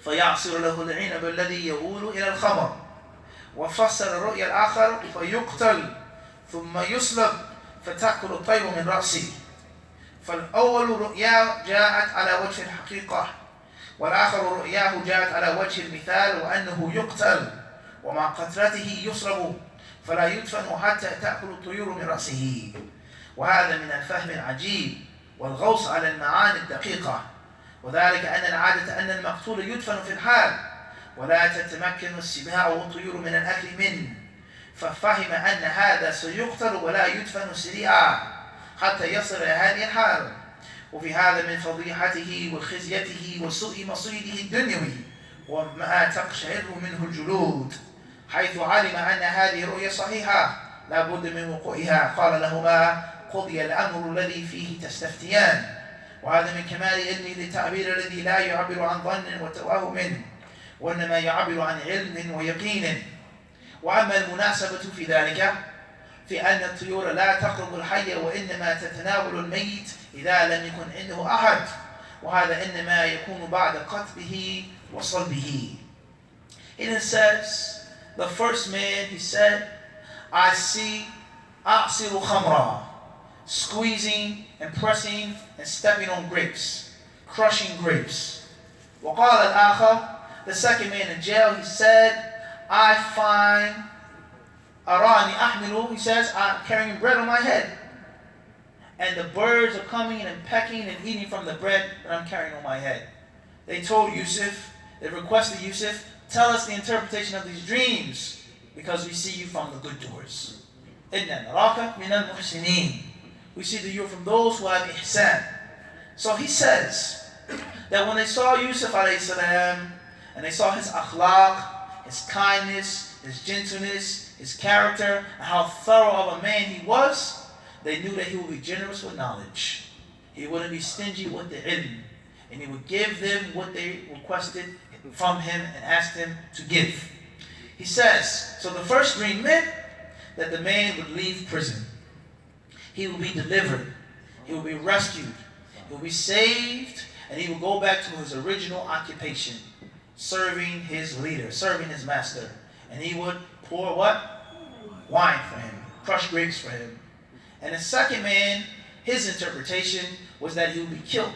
فيعصر له العنب الذي يؤول إلى الخمر وفسر الرؤيا الآخر فيقتل ثم يصلب فتأكل الطير من رأسه فالأول رؤياه جاءت على وجه الحقيقة والآخر رؤياه جاءت على وجه المثال وأنه يقتل ومع قتلته يصلب فلا يدفن حتى تأكل الطيور من رأسه وهذا من الفهم العجيب والغوص على المعاني الدقيقة وذلك أن العادة أن المقتول يدفن في الحال ولا تتمكن السباع والطيور من الأكل منه ففهم أن هذا سيقتل ولا يدفن سريعا حتى يصل إلى هذه الحال وفي هذا من فضيحته وخزيته وسوء مصيره الدنيوي وما تقشعر منه الجلود حيث علم أن هذه رؤيا صحيحة لا بد من وقوعها قال لهما قضي الأمر الذي فيه تستفتيان وهذا من كمال علمه للتعبير الذي لا يعبر عن ظن وتوهم وإنما يعبر عن علم ويقين وأما المناسبة في ذلك في أن الطيور لا تقرب الحي وإنما تتناول الميت إذا لم يكن عنده أحد وهذا إنما يكون بعد قتله وصلبه. It says, the first man, he said, I see أعصر خمرا, squeezing and pressing and stepping on grapes, crushing grapes. وقال الآخر, the second man in jail, he said, I find Arani Ahmilu, he says, I'm carrying bread on my head. And the birds are coming and pecking and eating from the bread that I'm carrying on my head. They told Yusuf, they requested Yusuf, tell us the interpretation of these dreams, because we see you from the good doers. إِنَّا نَرَاكَ مِنَ الْمُحْسِنِينَ. We see that you're from those who have ihsan. So he says that when they saw Yusuf alayhi salam, and they saw his akhlaq, his kindness, his gentleness, his character, and how thorough of a man he was, they knew that he would be generous with knowledge. He wouldn't be stingy with the ilm. And he would give them what they requested from him and asked him to give. He says, so the first dream meant that the man would leave prison. He will be delivered. He will be rescued. He will be saved. And he will go back to his original occupation, serving his leader, serving his master. And he would pour what? Wine for him. Crush grapes for him. And the second man, his interpretation was that he will be killed.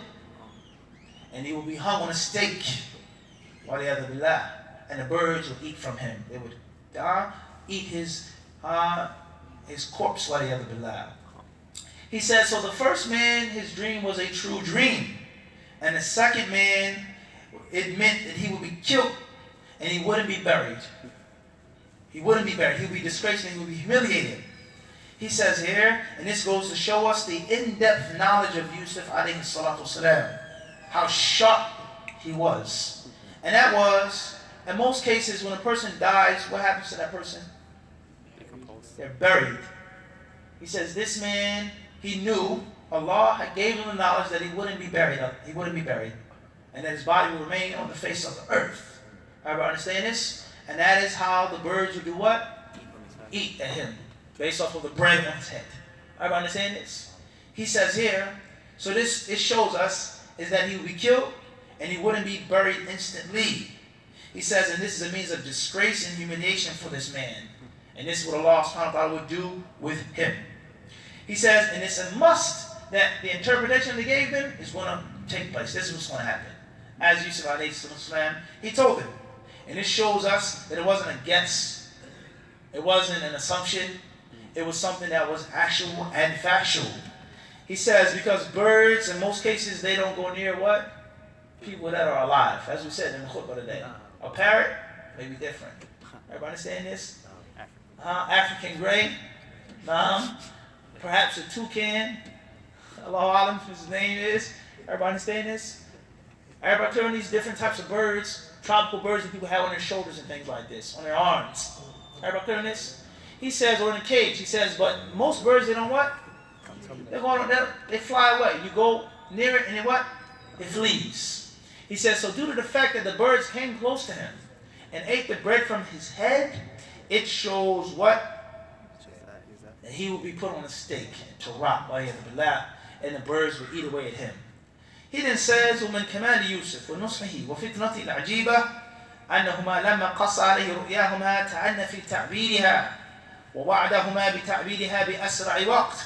And he will be hung on a stake. Waliyadu billah. and the birds would eat from him. They would eat his corpse. He says, so the first man, his dream was a true dream. And the second man, it meant that he would be killed and he wouldn't be buried. He wouldn't be buried. He would be disgraced and he would be humiliated. He says here, and this goes to show us the in-depth knowledge of Yusuf alayhi salatu wasalam, how sharp he was. And that was, in most cases, when a person dies, what happens to that person? They're buried. He says this man, he knew Allah gave him the knowledge that he wouldn't be buried. And that his body would remain on the face of the earth. Everybody understand this? And that is how the birds would do what? Eat at him. Based off of the bread on his head. Everybody understand this? He says here, so it shows us is that he would be killed and he wouldn't be buried instantly. He says, and this is a means of disgrace and humiliation for this man. And this is what Allah subhanahu wa ta'ala would do with him. He says, and it's a must that the interpretation they gave them is going to take place. This is what's going to happen. As Yusuf alayhi salam, he told them. And this shows us that it wasn't a guess. It wasn't an assumption. It was something that was actual and factual. He says, because birds, in most cases, they don't go near what? People that are alive. As we said in the khutbah today. A parrot may be different. Everybody understand this? African gray. Perhaps a toucan. Allahu alam, his name is. Everybody understand this? Everybody clear on these different types of birds, tropical birds that people have on their shoulders and things like this, on their arms. Everybody clear on this? He says, or in a cage, he says, but most birds, they don't what? They fly away. You go near it and it what? It flees. He says, so due to the fact that the birds came close to him and ate the bread from his head, it shows what? That he would be put on a stake to rot, and the birds would eat away at him. He then says, ومن كمال يوسف ونصحه وفتنته العجيبة أنهما لما قص عليه رؤياهما تعنى في تعبيرها ووعدهما بتعبيرها بأسرع وقت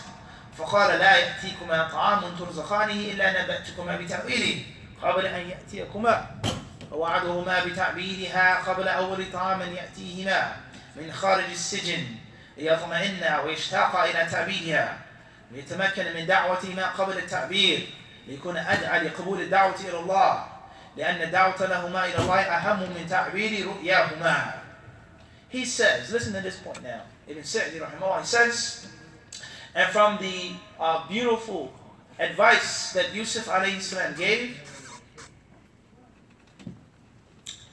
فقال لا يأتيكما طعام ترزقانه إلا نبأتكما بتأويله قبل أن يأتيكما ووعدهما بتعبيرها قبل أول طعام يأتيهما من خارج السجن ليطمئن ويشتاق إلى تعبيرها ويتمكن من دعوتهما قبل التعبير ليكون أدعى لقبول الدعوة إلى الله لأن الدعوة لهما إلى الله أهم من تعبير رؤياهما. He says, listen to this point now. Ibn Sa'di rahimahullah, he says, and from the beautiful advice that Yusuf alayhi salam gave,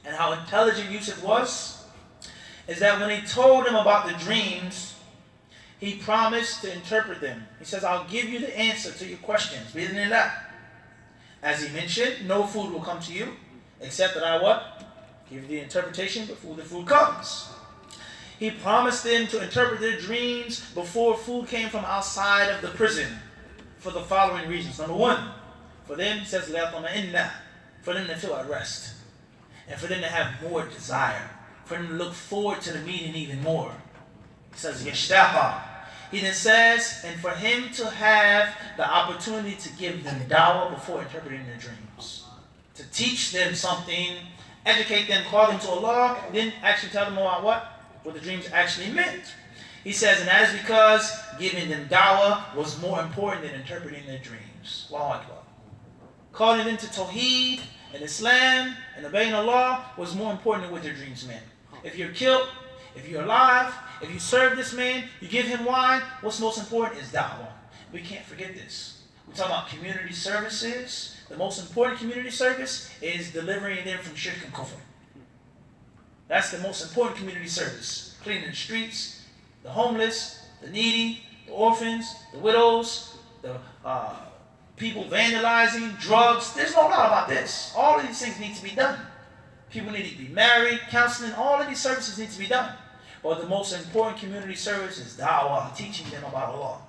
and how intelligent Yusuf was, is that when he told him about the dreams, he promised to interpret them. He says, I'll give you the answer to your questions. As he mentioned, no food will come to you, except that I what? Give the interpretation before the food comes. He promised them to interpret their dreams before food came from outside of the prison for the following reasons. Number one, for them, he says, for them to feel at rest. And for them to have more desire. For them to look forward to the meeting even more. He says, yashtaqa. He then says, and for him to have the opportunity to give them dawah before interpreting their dreams. To teach them something, educate them, call them to Allah, then actually tell them about what the dreams actually meant. He says, and that is because giving them dawah was more important than interpreting their dreams. Allahu Akbar. Calling them to Tawheed and Islam and obeying Allah was more important than what their dreams meant. If you're killed, if you're alive, if you serve this man, you give him wine, what's most important is da'wah. We can't forget this. We're talking about community services. The most important community service is delivering them from shirk and kufr. That's the most important community service. Cleaning the streets, the homeless, the needy, the orphans, the widows, the people vandalizing, drugs. There's no doubt about this. All of these things need to be done. People need to be married, counseling, all of these services need to be done. But the most important community service is da'wah, teaching them about Allah.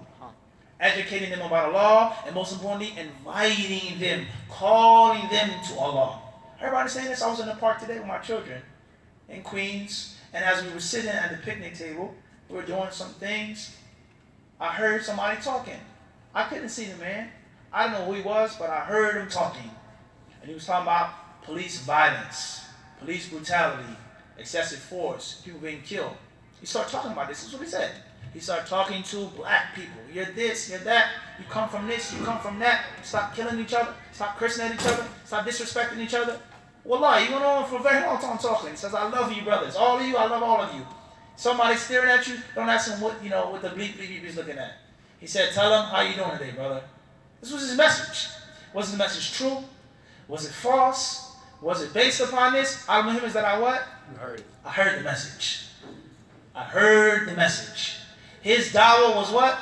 Educating them about Allah, and most importantly, inviting them, calling them to Allah. Everybody saying this? I was in the park today with my children in Queens, and as we were sitting at the picnic table, we were doing some things. I heard somebody talking. I couldn't see the man. I don't know who he was, but I heard him talking. And he was talking about police violence, police brutality, excessive force, people being killed. He started talking about this. This is what he said. He started talking to black people. You're this, you're that. You come from this, you come from that. Stop killing each other. Stop cursing at each other. Stop disrespecting each other. Wallah, he went on for a very long time talking. He says, I love you, brothers. All of you, I love all of you. Somebody staring at you, don't ask him what the bleep he's looking at. He said, tell him how you doing today, brother. This was his message. Was his message true? Was it false? Was it based upon this? Al-Muhim is that I what? You heard it. I heard the message. I heard the message. His dawah was what?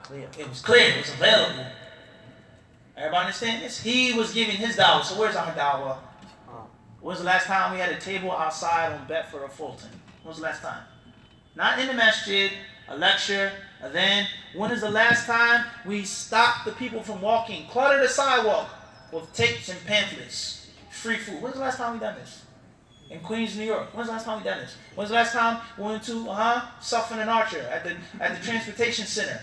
Clear. It was clear. It was available. Everybody understand this? He was giving his dawah. So where's our dawah? When was the last time we had a table outside on Bedford or Fulton? When was the last time? Not in the masjid, a lecture, a then. When is the last time we stopped the people from walking, cluttered the sidewalk with tapes and pamphlets, free food? When's the last time we done this? In Queens, New York. When's the last time we done this? When's the last time we went to Suffolk and Archer at the transportation center?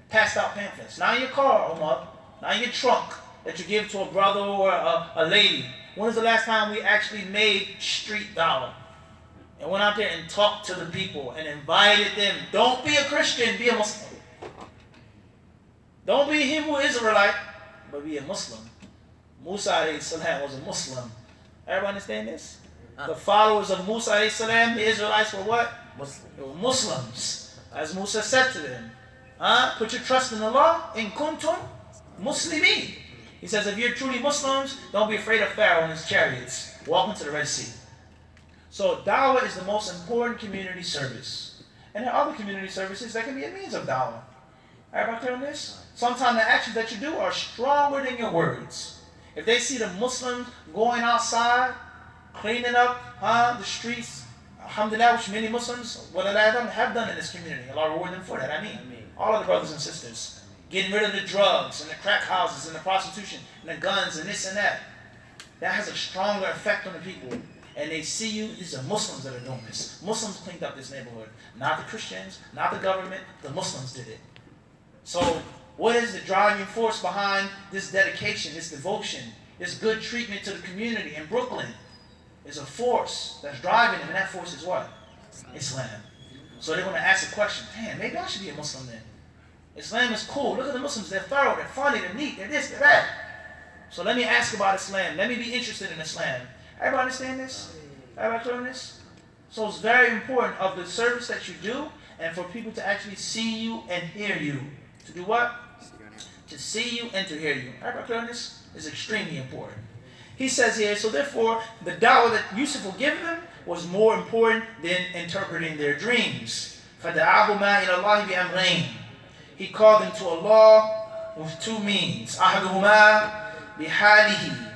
Passed out pamphlets. Not in your car, Omar. Not in your trunk that you give to a brother or a lady. When was the last time we actually made street dawah? And went out there and talked to the people and invited them. Don't be a Christian, be a Muslim. Don't be a Hebrew Israelite, but be a Muslim. Musa alayhi salam was a Muslim. Everybody understand this? The followers of Musa alayhi salam, the Israelites were what? Muslim. They were Muslims. As Musa said to them, put your trust in Allah, in kuntum muslimin. He says, if you're truly Muslims, don't be afraid of Pharaoh and his chariots. Walk into the Red Sea. So dawah is the most important community service. And there are other community services that can be a means of dawah. Everybody clear on this? Sometimes the actions that you do are stronger than your words. If they see the Muslims going outside, cleaning up the streets, alhamdulillah, which many Muslims have done in this community. Allah reward them for that. I mean, all of the brothers and sisters. Getting rid of the drugs and the crack houses and the prostitution and the guns and this and that. That has a stronger effect on the people. And they see you, these are Muslims that are doing this. Muslims cleaned up this neighborhood. Not the Christians, not the government, the Muslims did it. So what is the driving force behind this dedication, this devotion, this good treatment to the community in Brooklyn? There's a force that's driving them, and that force is what? Islam. So they're going to ask a question, man, maybe I should be a Muslim then. Islam is cool. Look at the Muslims. They're thorough. They're funny. They're neat. They're this. They're that. So let me ask about Islam. Let me be interested in Islam. Everybody understand this? Everybody clear on this? So it's very important of the service that you do and for people to actually see you and hear you. To do what? To see you and to hear you. Everybody clear on this? Is extremely important. He says here, so therefore, the da'wah that Yusuf was giving them was more important than interpreting their dreams. فَدَعَاهُمَا إِلَى اللَّهِ بِأَمْرَيْنِ. He called them to Allah with two means. أَحَدُهُمَا بِحَالِهِ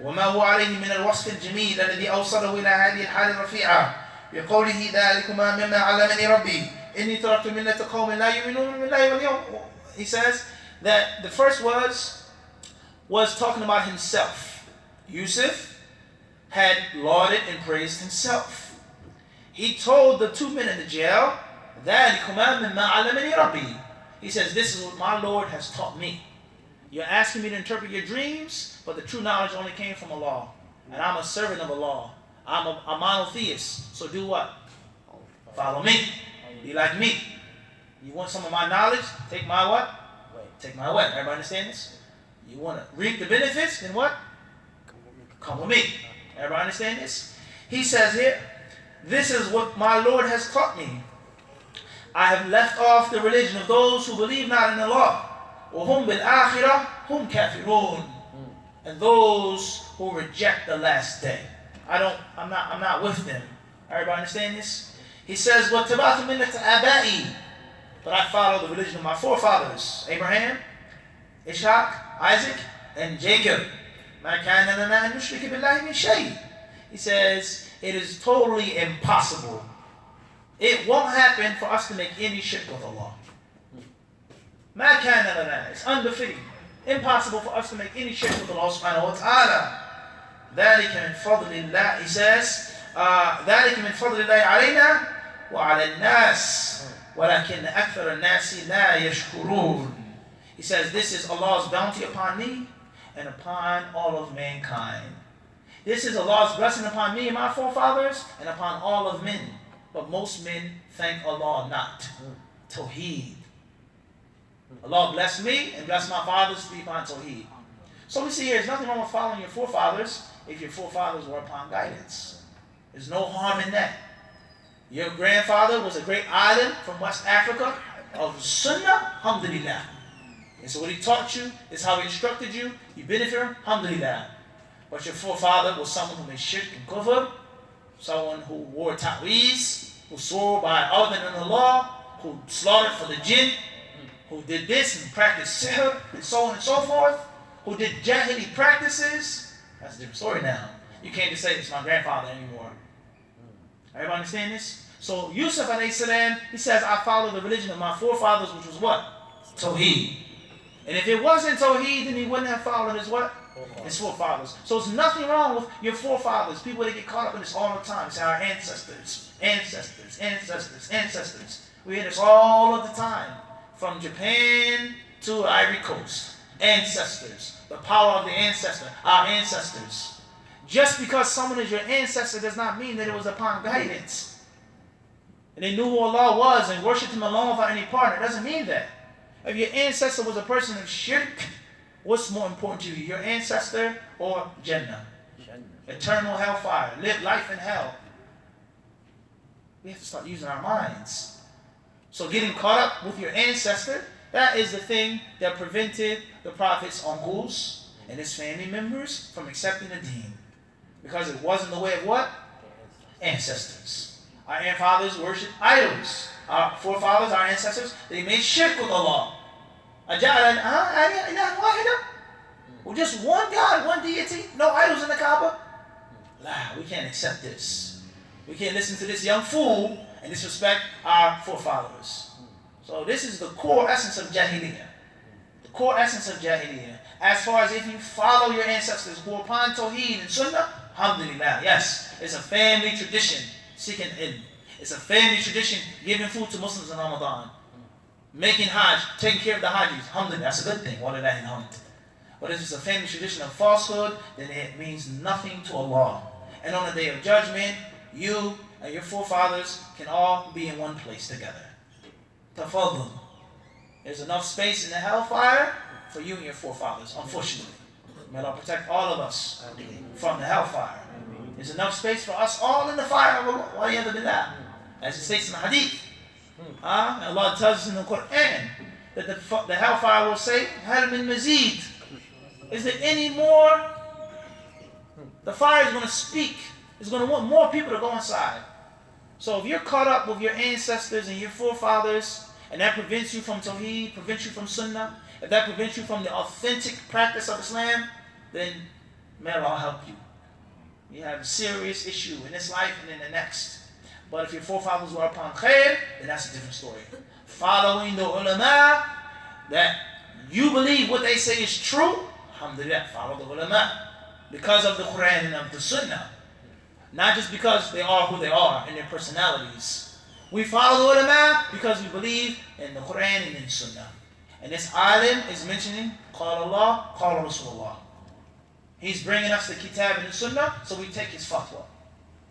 وَمَا هُوَ عَلَيْهِ مِنَ الْوَصْفِ الْجَمِيلِ الَّذِي أَوْصَلَهُ إِلَى هَذِهِ الْحَالِ الرَّفِيعَةِ بِقَوْلِهِ ذَلِكُمَا مِمَّا عَلَّمَنِي رَبِّي إِنِّي تَرَكْتُ مِلَّةَ قَوْمٍ لَا يُؤْمِنُونَ بِاللَّهِ وَالْيَوْمِ. He says that the first was talking about himself. Yusuf had lauded and praised himself. He told the two men in the jail, ذَلِكُمَا مِمَّا عَلَّمَنِي رَبِّي. He says, this is what my Lord has taught me. You're asking me to interpret your dreams, but the true knowledge only came from Allah. And I'm a servant of Allah. I'm a monotheist. So do what? Follow me. Be like me. You want some of my knowledge? Take my what? Take my way. Everybody understand this? You want to reap the benefits? Then what? Come with me. Everybody understand this? He says here, this is what my Lord has taught me. I have left off the religion of those who believe not in Allah. وَهُمْ بِالْآخِرَةِ هُمْ كَافِرُونَ. And those who reject the last day. I'm not with them. Everybody understand this? He says, وَاتَّبَعْتُ مِلَّةَ آبَائِي. But I follow the religion of my forefathers, Abraham, Ishaq, Isaac, and Jacob. مَا كَانَ لَنَا أَن نُشْرِكَ بِاللَّهِ مِنْ شَيْءٍ. He says, it is totally impossible. It won't happen for us to make any shirk with Allah. مَا كَانَ لَنَا. It's unbefitting. Impossible for us to make any shirk with Allah subhanahu wa ta'ala. ذَلِكَ مِنْ فَضْلِ اللَّهِ. He says, ذَلِكَ مِنْ فَضْلِ اللَّهِ عَلَيْنَا وَعَلَى النَّاسِ وَلَكِنَّ أَكْثَرَ النَّاسِ لَا يَشْكُرُونَ. He says, this is Allah's bounty upon me and upon all of mankind. This is Allah's blessing upon me and my forefathers and upon all of men. But most men thank Allah not. Tawheed. Allah bless me and bless my fathers to be upon Tawheed. So we see here, there's nothing wrong with following your forefathers if your forefathers were upon guidance. There's no harm in that. Your grandfather was a great alim from West Africa of Sunnah, alhamdulillah. And so what he taught you is how he instructed you. You benefit from, alhamdulillah. But your forefather was someone who made shirk and kufr, someone who wore ta'weez, who swore by other than Allah, who slaughtered for the jinn, who did this and practiced sihr, and so on and so forth, who did jahili practices. That's a different story now. You can't just say it's my grandfather anymore. Everybody understand this? So Yusuf alayhi salam, he says, I follow the religion of my forefathers, which was what? Tawheed. And if it wasn't Tawheed, then he wouldn't have followed his what? His forefathers. So there's nothing wrong with your forefathers. People, they get caught up in this all the time. Say our ancestors, ancestors, ancestors, ancestors. We hear this all of the time. From Japan to Ivory Coast. Ancestors. The power of the ancestor. Our ancestors. Just because someone is your ancestor does not mean that it was upon guidance. And they knew who Allah was and worshipped Him alone without any partner. It doesn't mean that. If your ancestor was a person of shirk, what's more important to you, your ancestor or Jannah? Eternal hellfire, live life in hell. We have to start using our minds. So getting caught up with your ancestor, that is the thing that prevented the Prophet's uncles and his family members from accepting the deen. Because it wasn't the way of what? Ancestors. Our forefathers worshipped idols. Our forefathers, our ancestors, they made shirk with Allah. Well, just one God, one deity, no idols in the Kaaba? We can't accept this. We can't listen to this young fool and disrespect our forefathers. So this is the core essence of Jahiliyyah. The core essence of Jahiliyyah. As far as if you follow your ancestors who are upon Tawheed and Sunnah, alhamdulillah, yes, it's a family tradition, seeking ilm. It's a family tradition, giving food to Muslims in Ramadan. Making Hajj, taking care of the Hajjis, alhamdulillah, that's a good thing. But if it's a family tradition of falsehood, then it means nothing to Allah. And on the day of judgment, you and your forefathers can all be in one place together. Tafadhul. There's enough space in the hellfire for you and your forefathers, unfortunately. May Allah protect all of us from the hellfire. There's enough space for us all in the fire of Allah. As it states in the hadith. Allah tells us in the Quran that the hellfire will say, Hal min mazid. Is there any more? The fire is going to speak. It's going to want more people to go inside. So if you're caught up with your ancestors and your forefathers, and that prevents you from Tawheed, prevents you from Sunnah, if that prevents you from the authentic practice of Islam, then may Allah help you. You have a serious issue in this life and in the next. But if your forefathers were upon khair, then that's a different story. Following the ulama, that you believe what they say is true, alhamdulillah, follow the ulama. Because of the Quran and of the Sunnah. Not just because they are who they are in their personalities. We follow the ulama because we believe in the Quran and in Sunnah. And this alim is mentioning, Qala Allah, Qala Rasulullah. He's bringing us the kitab and the Sunnah, so we take his fatwa.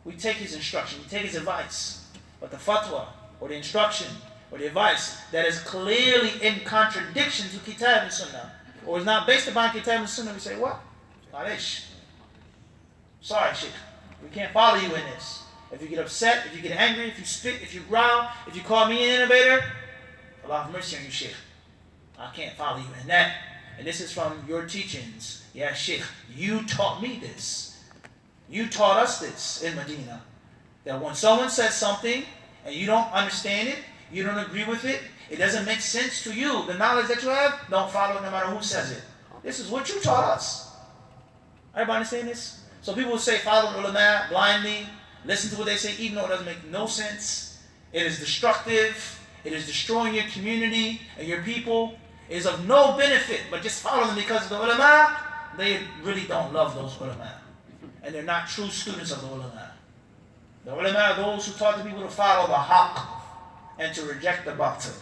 We take his instruction, we take his advice. But the fatwa, or the instruction, or the advice that is clearly in contradiction to kitab and Sunnah, or is not based upon kitab and Sunnah, we say, what? Malish. Sorry, Sheikh. We can't follow you in this. If you get upset, if you get angry, if you spit, if you growl, if you call me an innovator, Allah have mercy on you, Sheikh. I can't follow you in that. And this is from your teachings. Yeah, Sheikh, you taught me this. You taught us this in Medina. That when someone says something and you don't understand it, you don't agree with it, it doesn't make sense to you. The knowledge that you have, don't follow it no matter who says it. This is what you taught us. Everybody understand this? So people will say, follow the ulama blindly, listen to what they say, even though it doesn't make no sense. It is destructive. It is destroying your community and your people. It is of no benefit, but just follow them because of the ulama. They really don't love those ulama. And they're not true students of the ulama. The ulama are those who taught the people to follow the haqq and to reject the batil.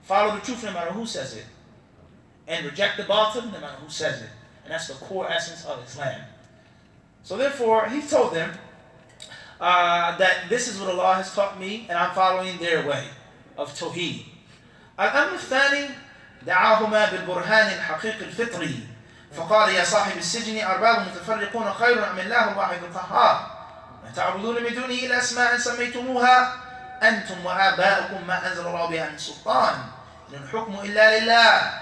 Follow the truth no matter who says it. And reject the batil no matter who says it. And that's the core essence of Islam. So therefore, he told them that this is what Allah has taught me, and I'm following their way of Tawheed. الأمر الثاني دعاهما بالبرهان الحقيقي الفطري فقال يا صاحب السجن أرباب متفرقون خير أم الله الواحد القهار ما تعبدون من دونه إلا أسماء سميتموها أنتم وآباؤكم ما أنزل الله بها من سلطان إن الحكم إلا لله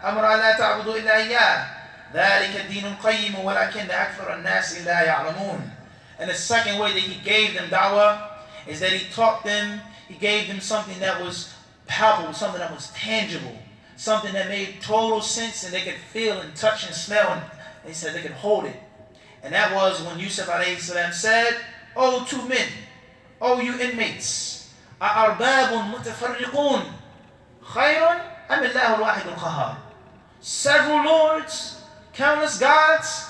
أمر أن لا تعبدوا إلا إياه ذلك الدين القيم ولكن أكثر الناس لا يعلمون. And the second way that he gave them da'wah is that he taught them, he gave them something that was palpable, something that was tangible, something that made total sense and they could feel and touch and smell, and he said they could hold it. And that was when Yusuf alayhi salam said, "O two men, O you inmates, أَأَرْبَابٌ مُتَفَرِّقُونَ خَيْرٌ أَمِ اللَّهُ الْوَاحِدُ الْقَهَّارُ." Several lords, countless gods,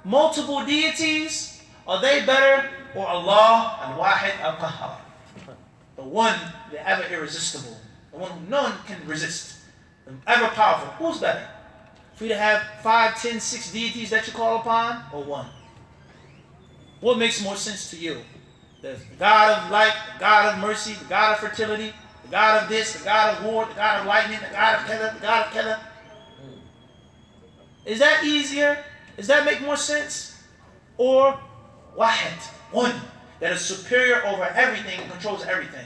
multiple deities, are they better, or Allah al-Wahid al-Qahhar? The one, the ever irresistible, the one who none can resist, the ever powerful. Who's better? For you to have 5, 10, 6 deities that you call upon, or one? What makes more sense to you? The God of light, the God of mercy, the God of fertility, the God of this, the God of war, the God of lightning, the God of Kedah, the God of Kedah. Is that easier? Does that make more sense? Or Wahid, one, that is superior over everything and controls everything.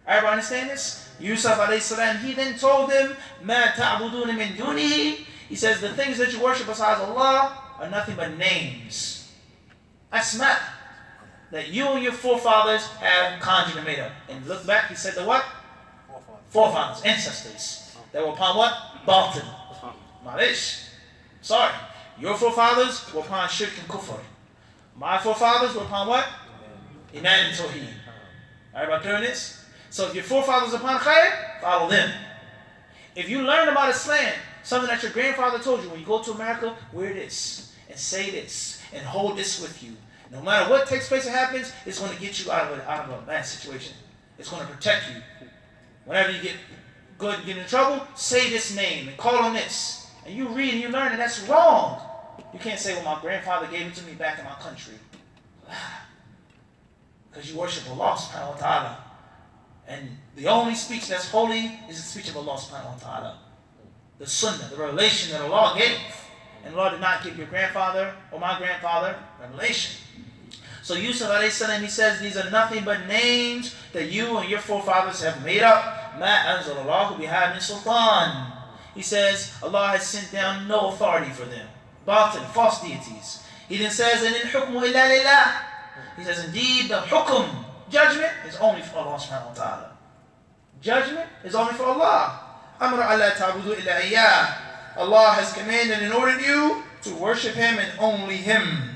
Everybody understand this? Yusuf alayhi salam, he then told them, مَا تَعْبُدُونَ مِن دُونِهِ. He says, the things that you worship besides Allah are nothing but names. Asma, that you and your forefathers have conjured and made up. And look back, he said the what? Forefathers, ancestors. That were upon what? Batil. Malish. Sorry. Your forefathers were upon shirk and kufr. My forefathers were upon what? Iman and Tawheed. Everybody clear on this? So if your forefathers are upon khair, follow them. If you learn about Islam, something that your grandfather told you, when you go to America, wear this, and say this, and hold this with you. No matter what takes place or happens, it's going to get you out of a bad situation. It's going to protect you. Whenever you get good and get in trouble, say this name and call on this. And you read and you learn, and that's wrong. You can't say, well, my grandfather gave it to me back in my country. Because you worship Allah subhanahu wa ta'ala. And the only speech that's holy is the speech of Allah subhanahu wa ta'ala. The sunnah, the revelation that Allah gave. And Allah did not give your grandfather or my grandfather revelation. So Yusuf alayhi salam, he says, these are nothing but names that you and your forefathers have made up. مَا أَنزَلَ اللَّهُ بِهَا مِن سُلْطَانٍ. He says, Allah has sent down no authority for them. Batil, false deities. He then says, إِنِ الْحُكْمُ إِلَّا لِلَّهِ. He says, indeed, the hukum, judgment, is only for Allah subhanahu wa ta'ala. Judgment is only for Allah. أَمْرَ أَلَّا تَعْبُدُوا إِلَّا إِيَّاهِ. Allah has commanded and ordered you to worship Him and only Him.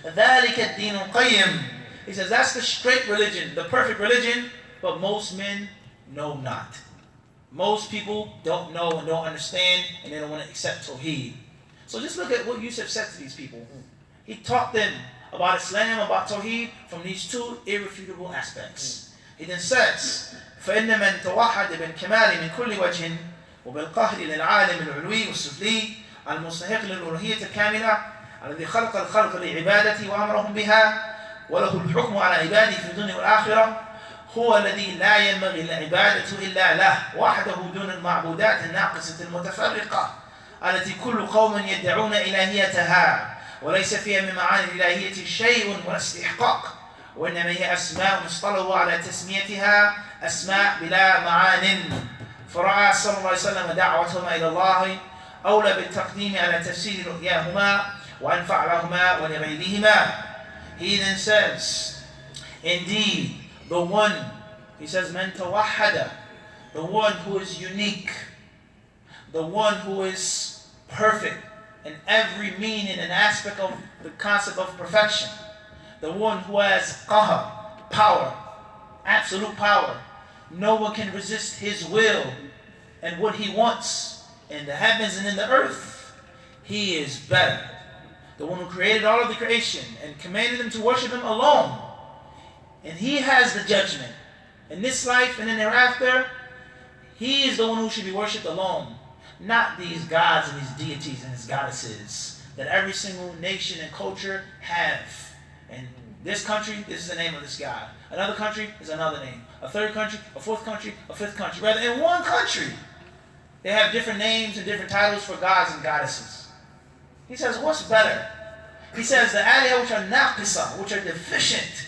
ذَلِكَ الدِّينُ الْقَيِّمُ. He says, that's the straight religion, the perfect religion, but most men know not. Most people don't know and don't understand, and they don't want to accept Tawheed. So just look at what Yusuf said to these people. He taught them about Islam, about Tawheed, from these two irrefutable aspects. He then says, فَإِنَّ مَنْ تَوَحَّدَ بِالْكَمَالِ مِنْ كُلِّ وَجْهٍ وبالقهر للعالم العلوي والسفلي المستحق للألوهية الكاملة الذي خلق الخلق لعبادته وأمرهم بها وله الحكم على عباده في الدنيا والآخرة هو الذي لا ينبغي العبادة إلا له وحده دون المعبودات الناقصة المتفرقة التي كل قوم يدعون إلهيتها وليس فيها من معاني الإلهية شيء ولا استحقاق وإنما هي أسماء اصطلحوا على تسميتها أسماء بلا معان فرأى صلى الله عليه وسلم دعوتهما إلى الله أولى بالتقديم على تفسير رؤياهما وأنفع لهما ولغيرهما. He then says, indeed, the one, he says, man tawahhada, the one who is unique, the one who is perfect in every meaning and aspect of the concept of perfection, the one who has qahar, power, absolute power. No one can resist His will and what He wants in the heavens and in the earth. He is better. The one who created all of the creation and commanded them to worship Him alone. And He has the judgment. In this life and in thereafter, He is the one who should be worshipped alone. Not these gods and these deities and these goddesses. that every single nation and culture have. And this country, this is the name of this God. Another country is another name. A third country, a fourth country, a fifth country. Rather, in one country, they have different names and different titles for gods and goddesses. He says, what's better? He says, the aliyah which are naqisa, which are deficient.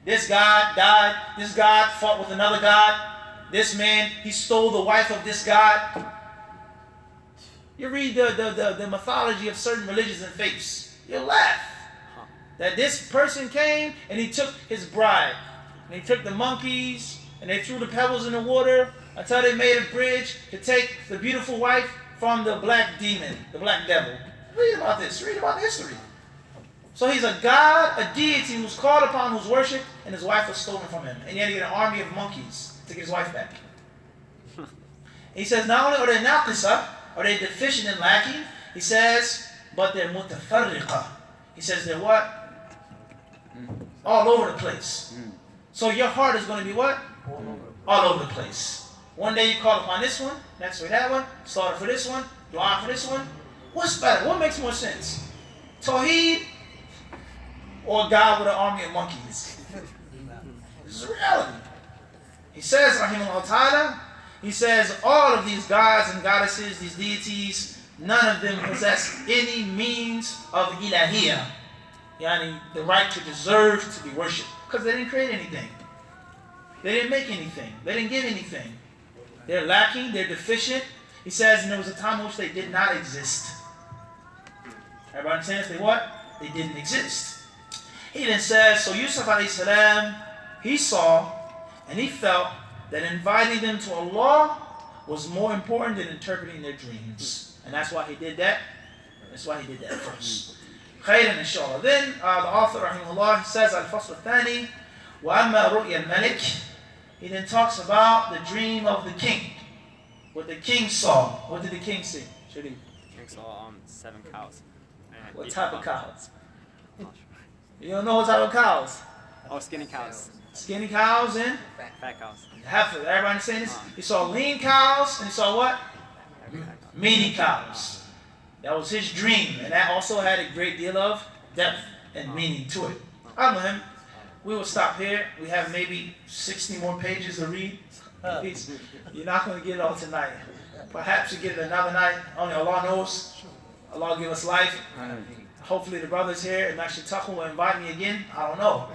This God died. This God fought with another God. This man, he stole the wife of this God. You read the mythology of certain religions and faiths, you laugh. That this person came and he took his bride. And he took the monkeys and they threw the pebbles in the water until they made a bridge to take the beautiful wife from the black demon, the black devil. Read about this. Read about the history. So he's a god, a deity who's called upon, who's worshipped, and his wife was stolen from him. And he had to get an army of monkeys to get his wife back. He says not only are they naqisa, are they deficient and lacking, he says, but they're mutafarriqa. He says they're what? All over the place. So your heart is going to be what? All over the place. One day you call upon this one, next way that one, slaughter for this one, dua for this one. What's better? What makes more sense? Tawheed or God with an army of monkeys? This is reality. He says, rahimahullah ta'ala, he says all of these gods and goddesses, these deities, none of them possess any means of ilahiyah. Yani the right to deserve to be worshipped. Because they didn't create anything. They didn't make anything. They didn't give anything. They're lacking, they're deficient. He says, and there was a time in which they did not exist. Everybody understands they what? They didn't exist. He then says, so Yusuf alayhi salam, he saw and he felt that inviting them to Allah was more important than interpreting their dreams. And that's why he did that. That's why he did that first. Khayran inshallah. Then the author rahimahullah says al-fasl al-thani wa amma ru'ya al-malik. He then talks about the dream of the king. What the king saw. What did the king see? The king saw 7 cows. And What type of cows? You don't know what type of cows? Oh, skinny cows. Skinny cows and Fat cows. heifers. Everybody saying this? He saw lean cows and he saw what? Meaty cows. That was his dream, and that also had a great deal of depth and meaning to it. I know him. We will stop here. We have maybe 60 more pages to read. You're not going to get it all tonight. Perhaps you get it another night. Only Allah knows. Allah give us life. Hopefully the brothers here in Mashitaku will invite me again. I don't know.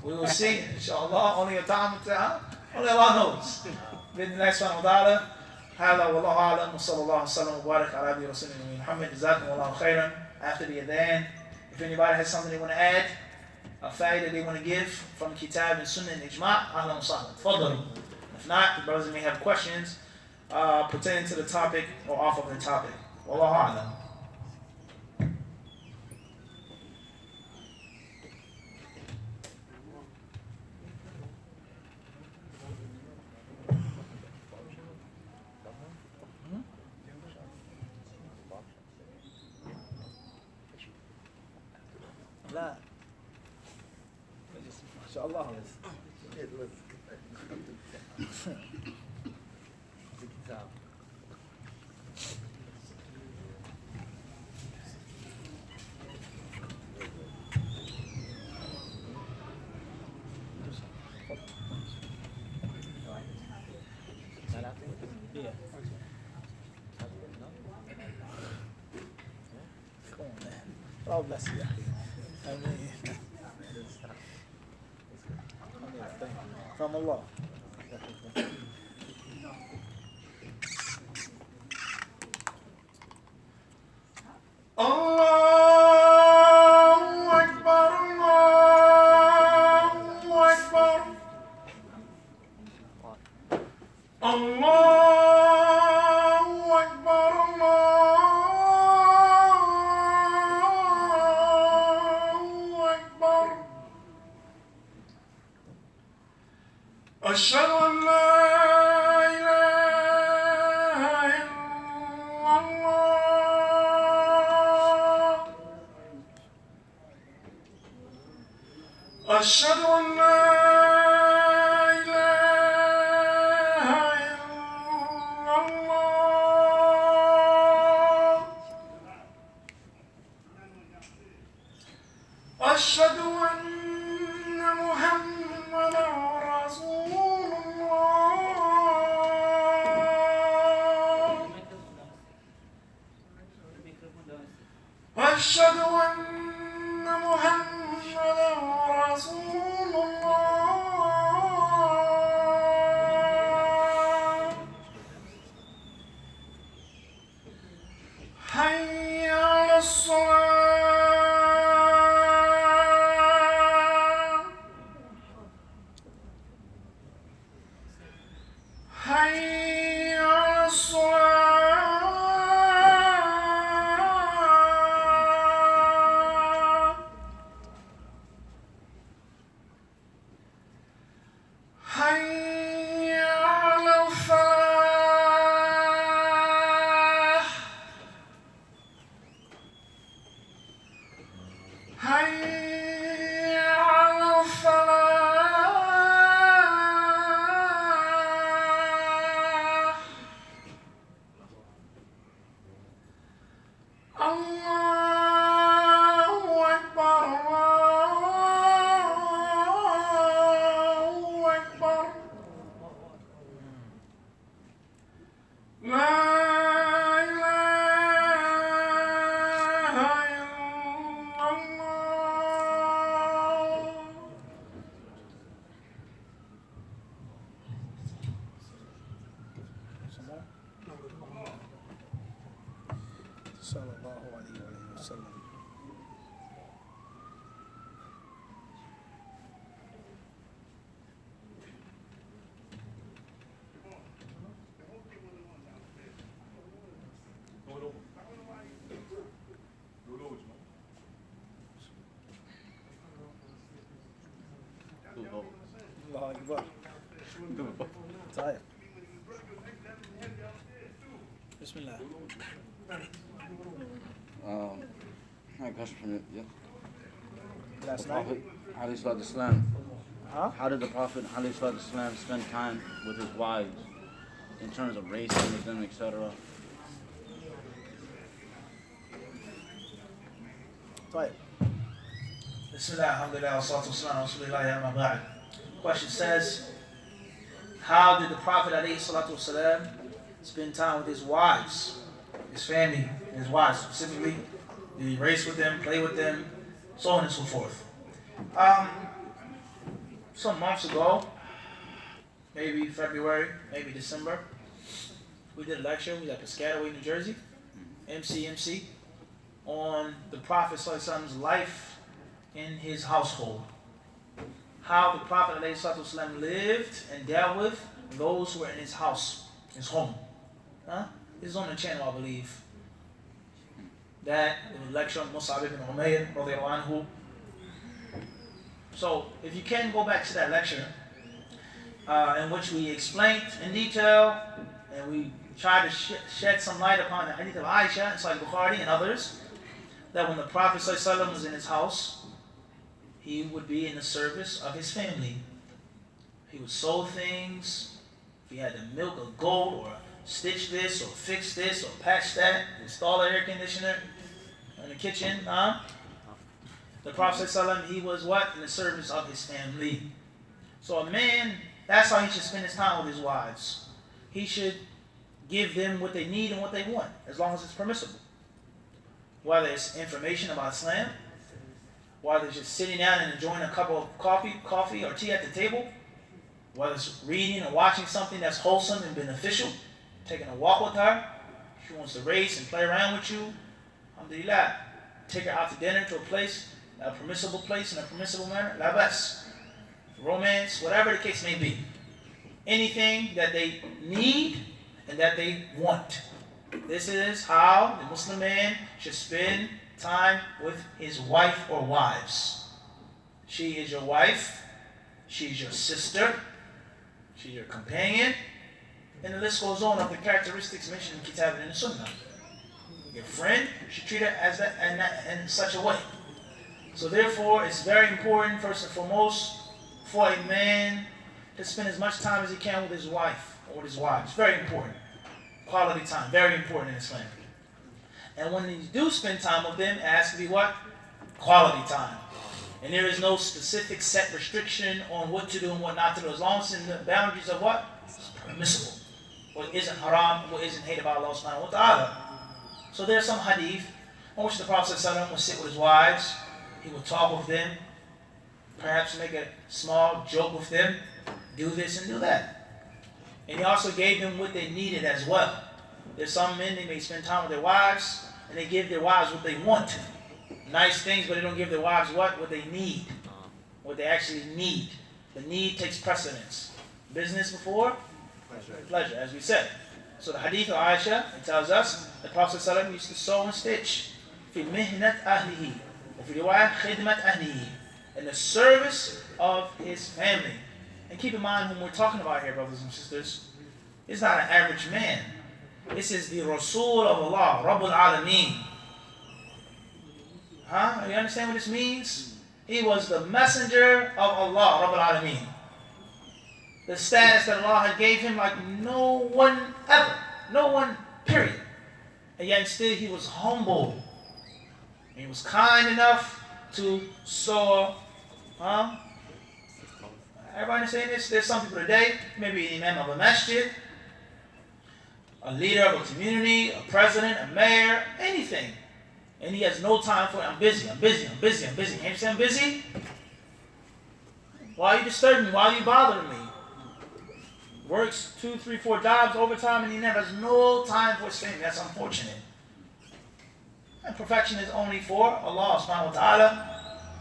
We will see. Inshallah. Only a time will tell. Only Allah knows. Bidni Allah subhanahu wa ta'ala. هذا والله أعلم وصلى الله وسلم وبارك على عبده ورسوله محمد جزاكم الله خيرا. After the adhan, if anybody has something they want to add, a fact that they want to give from Kitab and Sunnah and Ijma', أهلا وسهلا. تفضلوا. If not, the brothers may have questions pertaining to the topic or off of the topic. والله أعلم. لا ما شاء الله God bless you. I mean, from Allah. Allahu Akbar, Allahu Akbar. Allahu Akbar, Allahu Akbar. أشهد أن لا إله إلا الله. أشهد أن لا إله إلا الله. أشهد أن محمدا رسول الله حي على الصلاة حي على الصلاة حي على الفلاح حي على الفلاح الله أكبر الله أكبر لا إله إلا الله Sallallahu alayhi wa sallam. Allah Akbar. Tayyip. Bismillah. I have a question from you. Yeah. Last The night? Prophet, alayhi salatu wasalam, Huh? how did the Prophet, alayhi salatu wasalam, spend time with his wives in terms of racing with them, etc.? Tayyip. Bismillah, alhamdulillah, wa salatu wa salam, wa rasulillahi amma ba'd. Question says, how did the Prophet alayhi salatu wasalam spend time with his wives, his family, and his wives specifically? Did he race with them, play with them, so on and so forth? Some months ago, maybe February, maybe December, we did a lecture. We was at Piscataway, New Jersey, MC, on the Prophet sallallahu alaihi wasallam's life in his household. How the Prophet ﷺ lived and dealt with those who were in his house, his home. This is on the channel, I believe. That the lecture on Mus'ab ibn Umayr radiyallahu anhu. So if you can go back to that lecture, in which we explained in detail and we tried to shed some light upon the hadith of Aisha and Sahih Bukhari and others, that when the Prophet ﷺ was in his house, he would be in the service of his family. He would sew things. If he had to milk a goat or stitch this or fix this or patch that, install an air conditioner in the kitchen, the Prophet ﷺ, he was what? In the service of his family. So a man, that's how he should spend his time with his wives. He should give them what they need and what they want, as long as it's permissible. Whether it's information about Islam, whether it's just sitting down and enjoying a cup of coffee or tea at the table, whether it's reading or watching something that's wholesome and beneficial, taking a walk with her, she wants to race and play around with you, alhamdulillah, take her out to dinner to a place, a permissible place in a permissible manner, la bas, romance, whatever the case may be. Anything that they need and that they want. This is how the Muslim man should spend time with his wife or wives. She is your wife, she is your sister, she is your companion, and the list goes on of the characteristics mentioned in Kitab and in the Sunnah. Your friend, you should treat her as that in such a way. So therefore, it's very important, first and foremost, for a man to spend as much time as he can with his wife or with his wives. Very important. Quality time, very important in Islam. And when you do spend time with them, it has to be what? Quality time. And there is no specific set restriction on what to do and what not to do, as long as it's in the boundaries of what? It's permissible. What isn't haram, what isn't hated by Allah subhanahu wa ta'ala. So there's some hadith on which the Prophet ﷺ would sit with his wives. He would talk with them, perhaps make a small joke with them, do this and do that. And he also gave them what they needed as well. There's some men, they may spend time with their wives, and they give their wives what they want. Nice things, but they don't give their wives what they need. What they actually need. The need takes precedence. Business before pleasure, as we said. So the hadith of Aisha, it tells us the Prophet ﷺ used to sew and stitch في مهنة أهله وفي رواية خدمة أهله, in the service of his family. And keep in mind whom we're talking about here, brothers and sisters. It's not an average man. This is the Rasul of Allah, Rabbul Alameen. Huh? You understand what this means? He was the messenger of Allah, Rabbul Alameen. The status that Allah had gave him like no one ever. No one, period. And yet still he was humble. And he was kind enough to sew. Everybody saying this? There's some people today, maybe an imam of a masjid, a leader of a community, a president, a mayor, anything. And he has no time for it. I'm busy. You understand I'm busy? Why are you disturbing me? Why are you bothering me? Works 2, 3, 4 jobs, overtime, and he never has no time for his family. That's unfortunate. And perfection is only for Allah subhanahu wa ta'ala.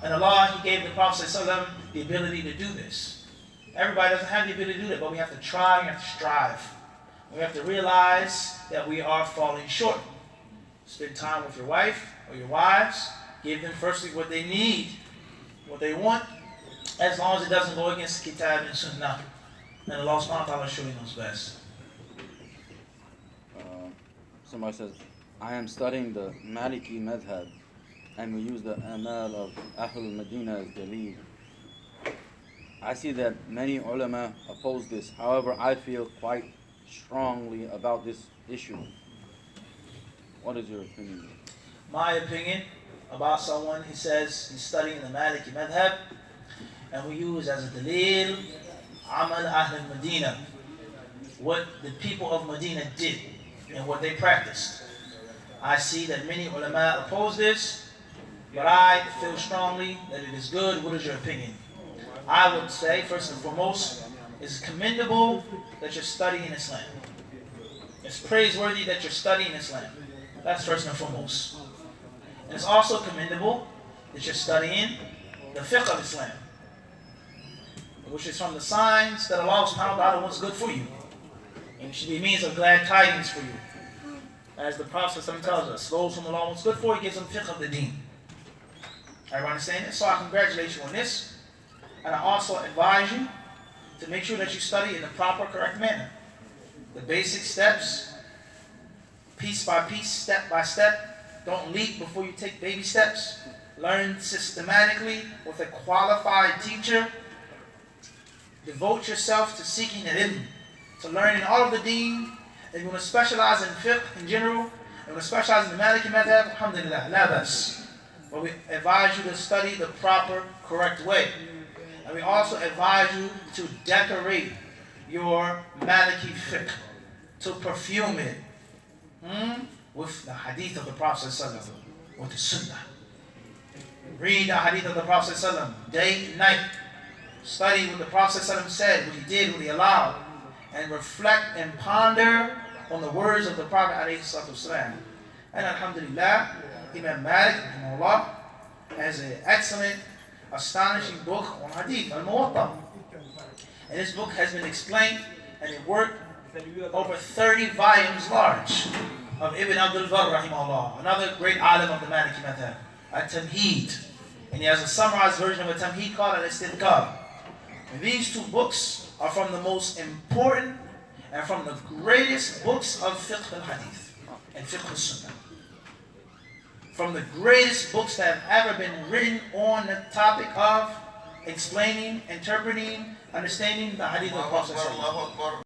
And Allah, He gave the Prophet ﷺ the ability to do this. Everybody doesn't have the ability to do that, but we have to try, we have to strive. We have to realize that we are falling short. Spend time with your wife or your wives. Give them firstly what they need, what they want, as long as it doesn't go against Kitab and Sunnah. And Allah subhanahu wa ta'ala surely knows best. Somebody says, I am studying the Maliki madhab, and we use the amal of Ahlul Medina as the lead. I see that many ulama oppose this. However, I feel quite strongly about this issue. What is your opinion? My opinion about someone who says he's studying the Maliki madhab, and we use as a dalil Amal Ahl Medina, what the people of Medina did and what they practiced. I see that many ulama oppose this, but I feel strongly that it is good. What is your opinion? I would say, first and foremost, it's commendable that you're studying Islam. It's praiseworthy that you're studying Islam. That's first and foremost. And it's also commendable that you're studying the fiqh of Islam, which is from the signs that Allah subhanahu wa ta'ala wants good for you. And it should be a means of glad tidings for you. As the Prophet tells us, those whom Allah wants good for, He gives them fiqh of the deen. Everybody understand this? So I congratulate you on this. And I also advise you to make sure that you study in the proper, correct manner. The basic steps, piece by piece, step by step. Don't leap before you take baby steps. Learn systematically with a qualified teacher. Devote yourself to seeking ilm, to learning all of the deen. If you want to specialize in fiqh in general, you want to specialize in the Maliki madhab, alhamdulillah, la bas. But we advise you to study the proper, correct way. And we also advise you to decorate your Maliki fiqh, to perfume it with the hadith of the Prophet ﷺ, with the sunnah. Read the hadith of the Prophet ﷺ day and night. Study what the Prophet ﷺ said, what he did, what he allowed, and reflect and ponder on the words of the Prophet ﷺ. And alhamdulillah, Imam Malik rahimahullah has an excellent, astonishing book on hadith, Al-Muwatta. And this book has been explained and it worked over 30 volumes large of Ibn Abdul Barr rahimahullah, another great alim of the Maliki madhab, At-Tamheed. And he has a summarized version of a Tamheed called Al-Istidkar. And these two books are from the most important and from the greatest books of fiqh al-hadith and fiqh al-sunnah. From the greatest books that have ever been written on the topic of explaining, interpreting, understanding the hadith of the Prophet.